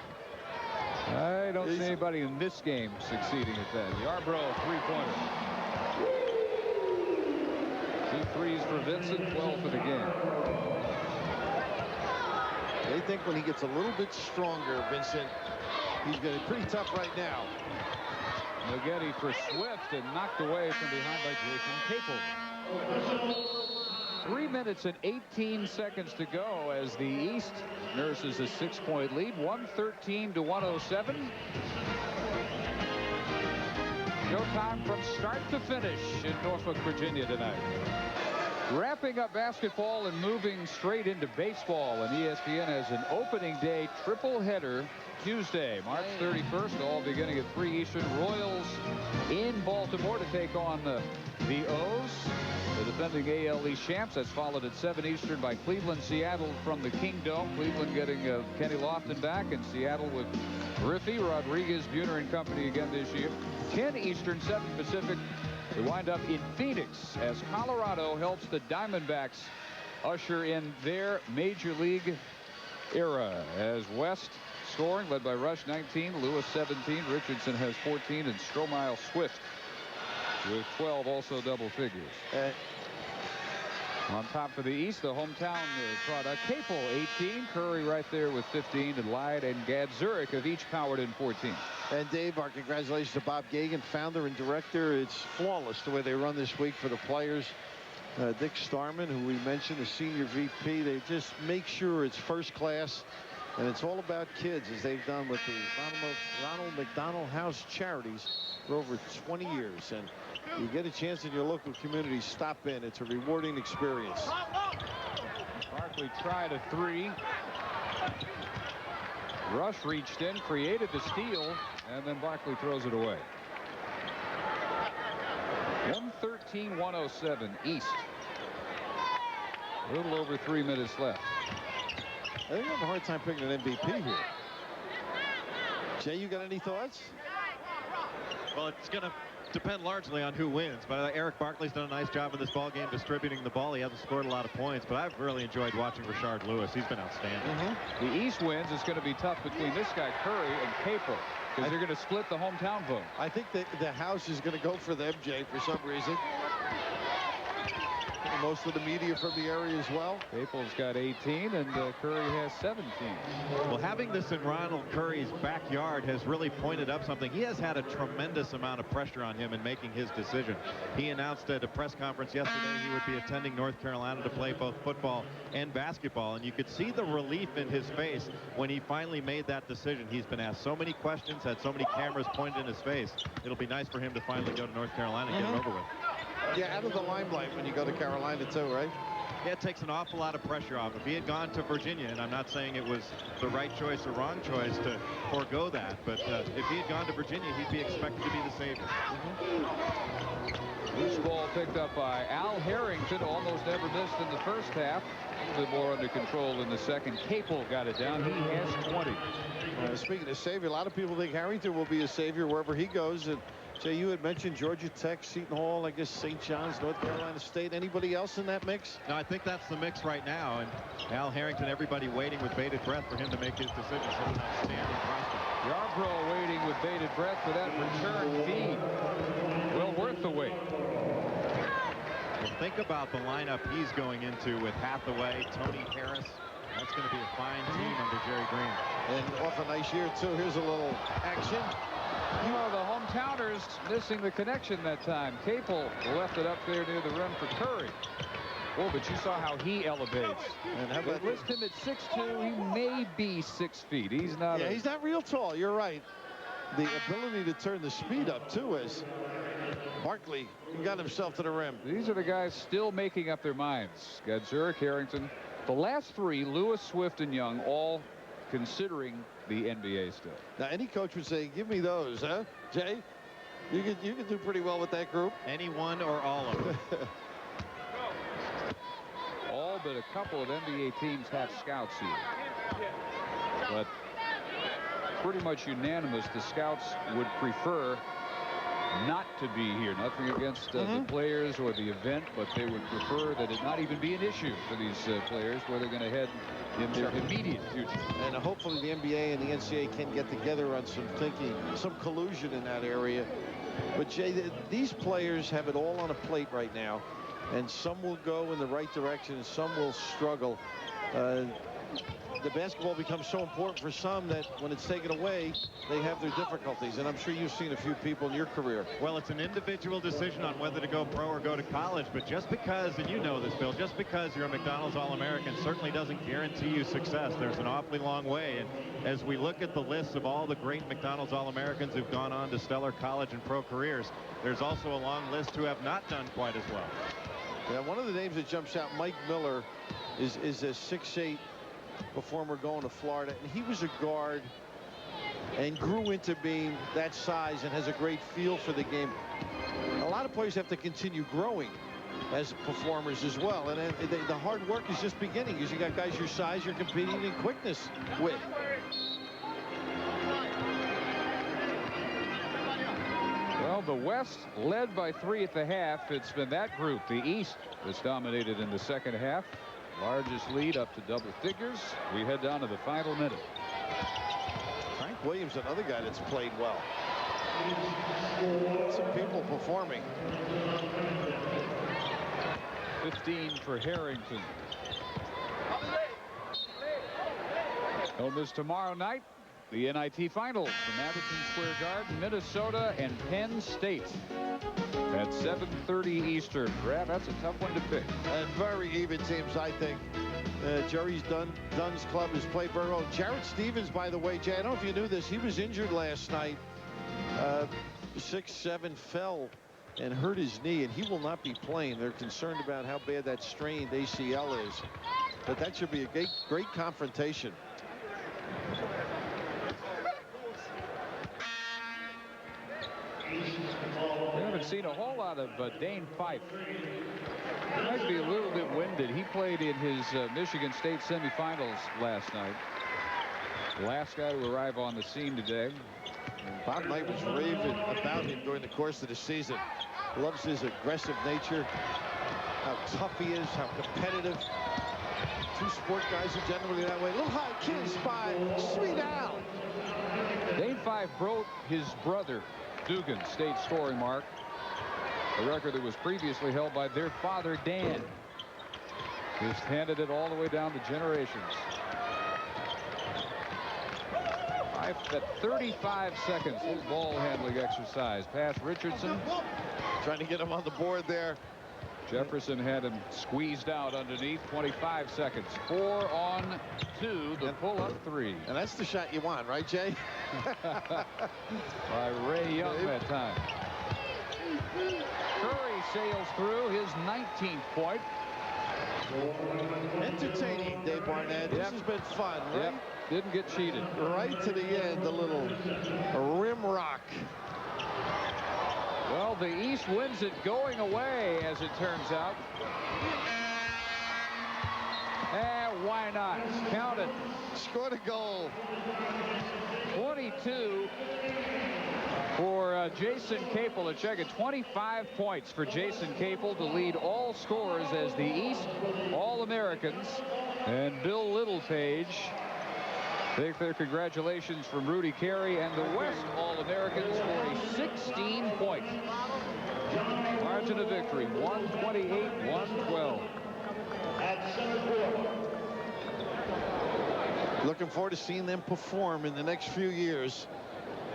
I don't see anybody in this game succeeding at that. Yarbrough, three-pointer. 2 threes for Vincent, 12 for the game. They think when he gets a little bit stronger, Vincent, he's going to be pretty tough right now. Maggette for Swift and knocked away from behind by Jason Capel. 3 minutes and 18 seconds to go as the East nurses a 6-point lead, 113 to 107. Showtime from start to finish in Norfolk, Virginia tonight. Wrapping up basketball and moving straight into baseball, and ESPN has an opening day triple header Tuesday, March 31st, all beginning at 3 Eastern. Royals in Baltimore to take on the O's, the defending AL East champs. That's followed at 7 Eastern by Cleveland, Seattle from the Kingdome. Cleveland getting Kenny Lofton back, and Seattle with Griffey, Rodriguez, Buhner and company again this year. 10 Eastern, 7 Pacific. We wind up in Phoenix as Colorado helps the Diamondbacks usher in their major league era as West scoring led by Rush 19, Lewis 17, Richardson has 14, and Stromile Swift with 12, also double figures. On top for the East, the hometown product, Capel 18, Curry right there with 15, and Lyde and Gadzuric have each powered in 14. And Dave, our congratulations to Bob Gagan, founder and director. It's flawless the way they run this week for the players. Dick Starman, who we mentioned, the senior VP, they just make sure it's first class. And it's all about kids, as they've done with the Ronald McDonald House Charities for over 20 years. And you get a chance in your local community, stop in. It's a rewarding experience. Barkley tried a 3. Rush reached in, created the steal, and then Barkley throws it away. 113-107 East. A little over 3 minutes left. I think I have a hard time picking an MVP here. Jay, you got any thoughts? Well, it's going to depend largely on who wins. But Erick Barkley's done a nice job in this ball game distributing the ball. He hasn't scored a lot of points, but I've really enjoyed watching Rashard Lewis. He's been outstanding. The East wins. It's going to be tough between this guy, Curry, and Capel, because they're going to split the hometown vote. I think that the house is going to go for them, Jay, for some reason. Most of the media from the area as well. Capel's got 18, and Curry has 17. Well, having this in Ronald Curry's backyard has really pointed up something. He has had a tremendous amount of pressure on him in making his decision. He announced at a press conference yesterday he would be attending North Carolina to play both football and basketball, and you could see the relief in his face when he finally made that decision. He's been asked so many questions, had so many cameras pointed in his face. It'll be nice for him to finally go to North Carolina and get it over with. Yeah, out of the limelight when you go to Carolina too, right? Yeah, it takes an awful lot of pressure off. If he had gone to Virginia, and I'm not saying it was the right choice or wrong choice to forego that, but if he had gone to Virginia, he'd be expected to be the savior. Loose ball picked up by Al Harrington, almost never missed in the first half. A little bit more under control in the second. Capel got it down. He has 20. Speaking of savior, a lot of people think Harrington will be a savior wherever he goes. And Jay, you had mentioned Georgia Tech, Seton Hall, I guess St. John's, North Carolina State. Anybody else in that mix? No, I think that's the mix right now. And Al Harrington, everybody waiting with bated breath for him to make his decision. Such an outstanding prospect. Yarbrough waiting with bated breath for that return feed. Well worth the wait. Well, think about the lineup he's going into with Hathaway, Tony Harris. That's going to be a fine team under Jerry Green. And off a nice year, too. Here's a little action. Well, the hometowners missing the connection that time. Capel left it up there near the rim for Curry. Oh, but you saw how he elevates. And how about they list him at 6'2". He may be 6 feet. He's not. Yeah, he's not real tall. You're right. The ability to turn the speed up, too, as Barkley got himself to the rim. These are the guys still making up their minds. Gadzuric, Harrington. The last three, Lewis, Swift, and Young, all considering the NBA still. Now, any coach would say, give me those, huh? Jay, you could do pretty well with that group. Any one or all of them. All but a couple of NBA teams have scouts here. But pretty much unanimous, the scouts would prefer not to be here. Nothing against the players or the event, but they would prefer that it not even be an issue for these players where they're going to head in their immediate future. And hopefully the NBA and the NCAA can get together on some thinking, some collusion in that area. But Jay, these players have it all on a plate right now, and some will go in the right direction and some will struggle. The basketball becomes so important for some that when it's taken away, they have their difficulties. And I'm sure you've seen a few people in your career. Well, it's an individual decision on whether to go pro or go to college. But just because, and you know this, Bill, just because you're a McDonald's All-American certainly doesn't guarantee you success. There's an awfully long way. And as we look at the list of all the great McDonald's All-Americans who've gone on to stellar college and pro careers, there's also a long list who have not done quite as well. Yeah, one of the names that jumps out, Mike Miller, is a 6'8" performer going to Florida, and he was a guard and grew into being that size and has a great feel for the game. A lot of players have to continue growing as performers as well, and the hard work is just beginning because you got guys your size you're competing in quickness with. Well, the West led by 3 at the half. It's been that group, the East, that's dominated in the second half. Largest lead up to double figures. We head down to the final minute. Frank Williams, another guy that's played well. Some people performing. 15 for Harrington. Home is tomorrow night. The NIT Finals from Madison Square Garden, Minnesota and Penn State at 7:30 Eastern. Brad, that's a tough one to pick. And very even teams, I think. Jerry's Dunn's club has played very well. Jared Stevens, by the way, Jay, I don't know if you knew this, he was injured last night. 6'7", fell and hurt his knee, and he will not be playing. They're concerned about how bad that strained ACL is. But that should be a great confrontation. We haven't seen a whole lot of Dane Fife. He might be a little bit winded. He played in his Michigan State semifinals last night. The last guy to arrive on the scene today. And Bob Knight was raving about him during the course of the season. Loves his aggressive nature, how tough he is, how competitive. Two sport guys are generally that way. A little high kiss by Sweet Al. Dane Fife broke his brother Dugan's state scoring mark, a record that was previously held by their father Dan. Just handed it all the way down to generations. Fife at 35 seconds. Little ball handling exercise. Pass Richardson. Trying to get him on the board there. Jefferson had him squeezed out underneath. 25 seconds. 4 on 2. The pull-up 3. And that's the shot you want, right, Jay? By Ray Young that time. Curry sails through his 19th point. Entertaining, Dave Barnett. This has been fun, right? Yep. Didn't get cheated. Right to the end, a little rim rock. Well, the East wins it going away, as it turns out. And why not? Count it. Scored a goal. 22 for Jason Capel. To check it, 25 points for Jason Capel to lead all scorers as the East All-Americans. And Bill Littlepage take their congratulations from Rudy Carey and the West All-Americans for a 16-point margin of victory, 128-112. Looking forward to seeing them perform in the next few years.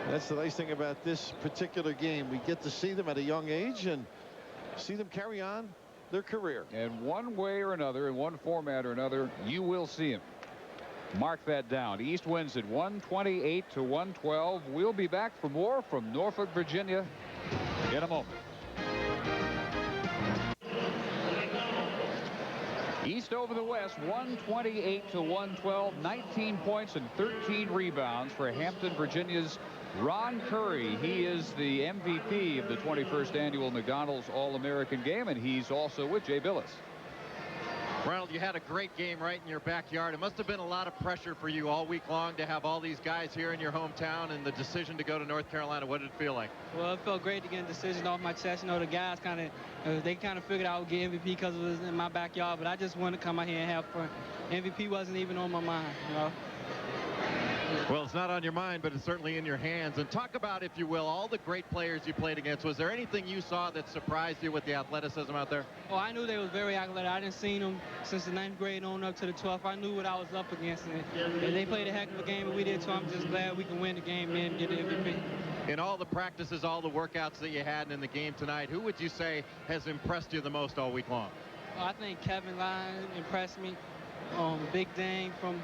That's the nice thing about this particular game. We get to see them at a young age and see them carry on their career. And one way or another, in one format or another, you will see him. Mark that down. East wins it 128-112. We'll be back for more from Norfolk, Virginia in a moment. East over the West, 128-112, 19 points and 13 rebounds for Hampton, Virginia's Ron Curry. He is the MVP of the 21st annual McDonald's All-American game, and he's also with Jay Billis. Ronald, you had a great game right in your backyard. It must have been a lot of pressure for you all week long to have all these guys here in your hometown, and the decision to go to North Carolina. What did it feel like? Well, it felt great to get a decision off my chest. You know, the guys they kind of figured I would get MVP because it was in my backyard, but I just wanted to come out here and have fun. MVP wasn't even on my mind, you know. Well, it's not on your mind, but it's certainly in your hands. And talk about, if you will, all the great players you played against. Was there anything you saw that surprised you with the athleticism out there? Oh, I knew they was very athletic. I didn't see them since the 9th grade on up to the 12th. I knew what I was up against, and they played a heck of a game, and we did too. I'm just glad we can win the game and get the MVP. In all the practices, all the workouts that you had in the game tonight, who would you say has impressed you the most all week long? Oh, I think Kevin Lyde impressed me. Big Dane from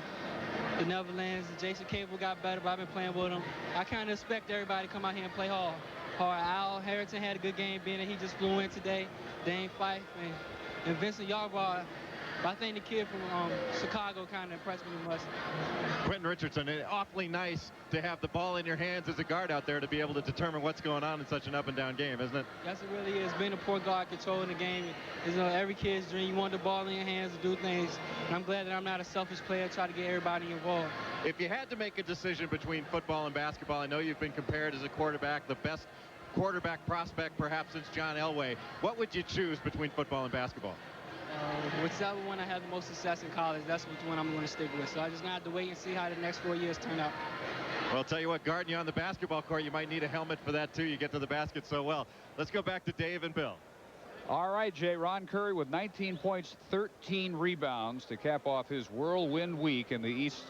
the Netherlands. Jason Capel got better, but I've been playing with him. I kind of expect everybody to come out here and play hard. Al Harrington had a good game, being that he just flew in today. Dane Fife and Vincent Yarbrough. But I think the kid from Chicago kind of impressed me the most. Quentin Richardson, awfully nice to have the ball in your hands as a guard out there to be able to determine what's going on in such an up-and-down game, isn't it? Yes, it really is. Being a point guard, controlling the game is every kid's dream. You want the ball in your hands to do things. And I'm glad that I'm not a selfish player. Try to get everybody involved. If you had to make a decision between football and basketball, I know you've been compared as a quarterback, the best quarterback prospect perhaps since John Elway. What would you choose between football and basketball? Whichever one I have the most success in college, that's which one I'm going to stick with. So I just gonna have to wait and see how the next 4 years turn out. Well, I'll tell you what, guarding you on the basketball court, you might need a helmet for that, too. You get to the basket so well. Let's go back to Dave and Bill. All right, Jay. Ron Curry with 19 points, 13 rebounds to cap off his whirlwind week in the East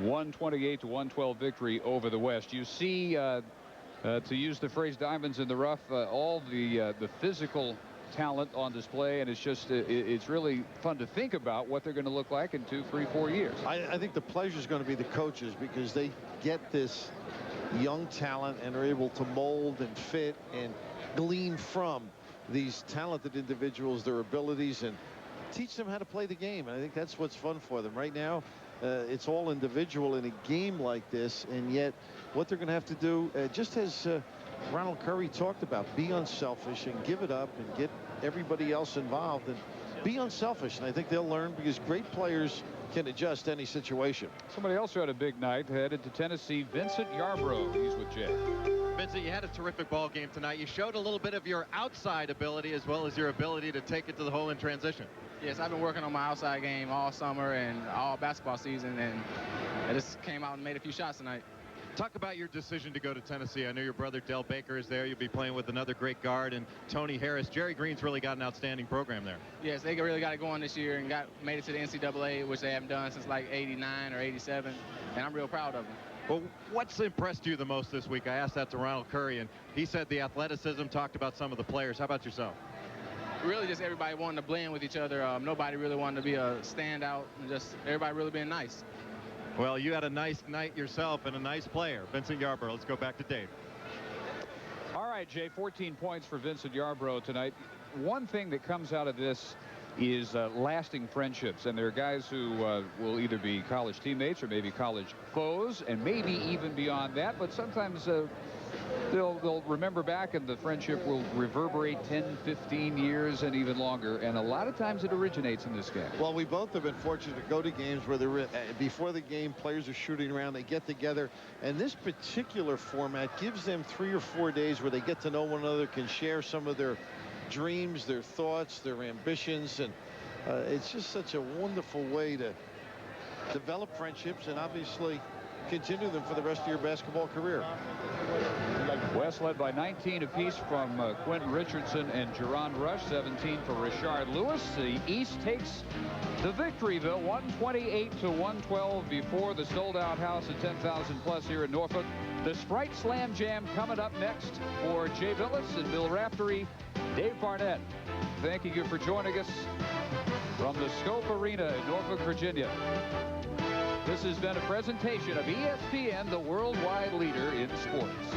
128-112 victory over the West. You see, to use the phrase diamonds in the rough, all the physical talent on display, and it's really fun to think about what they're going to look like in 2, 3, 4 years. I think the pleasure is going to be the coaches, because they get this young talent and are able to mold and fit and glean from these talented individuals, their abilities, and teach them how to play the game. And I think that's what's fun for them right now. It's all individual in a game like this, and yet what they're going to have to do, just as Ronald Curry talked about, be unselfish and give it up and get everybody else involved and be unselfish. And I think they'll learn, because great players can adjust any situation. Somebody else who had a big night headed to Tennessee, Vincent Yarbrough. He's with Jay. Vincent, you had a terrific ball game tonight. You showed a little bit of your outside ability as well as your ability to take it to the hole in transition. Yes, I've been working on my outside game all summer and all basketball season, and I just came out and made a few shots tonight. Talk about your decision to go to Tennessee. I know your brother Del Baker is there. You'll be playing with another great guard, and Tony Harris. Jerry Green's really got an outstanding program there. Yes, they really got it going this year and made it to the NCAA, which they haven't done since like 89 or 87, and I'm real proud of them. Well, what's impressed you the most this week? I asked that to Ronald Curry, and he said the athleticism, talked about some of the players. How about yourself? Really just everybody wanting to blend with each other. Nobody really wanted to be a standout, and just everybody really being nice. Well, you had a nice night yourself and a nice player, Vincent Yarbrough. Let's go back to Dave. All right, Jay, 14 points for Vincent Yarbrough tonight. One thing that comes out of this is lasting friendships, and there are guys who will either be college teammates or maybe college foes, and maybe even beyond that, but sometimes they'll remember back, and the friendship will reverberate 10, 15 years and even longer, and a lot of times it originates in this game. Well, we both have been fortunate to go to games where before the game, players are shooting around, they get together, and this particular format gives them 3 or 4 days where they get to know one another, can share some of their dreams, their thoughts, their ambitions, and it's just such a wonderful way to develop friendships and obviously continue them for the rest of your basketball career. West led by 19 apiece from Quentin, Richardson, and JaRon Rush. 17 for Rashard Lewis. The East takes the Victoryville 128-112 before the sold-out house at 10,000 plus here in Norfolk. The Sprite Slam Jam coming up next for Jay Billis and Bill Raftery. Dave Barnett, thanking you for joining us from the Scope Arena in Norfolk, Virginia. This has been a presentation of ESPN, the worldwide leader in sports.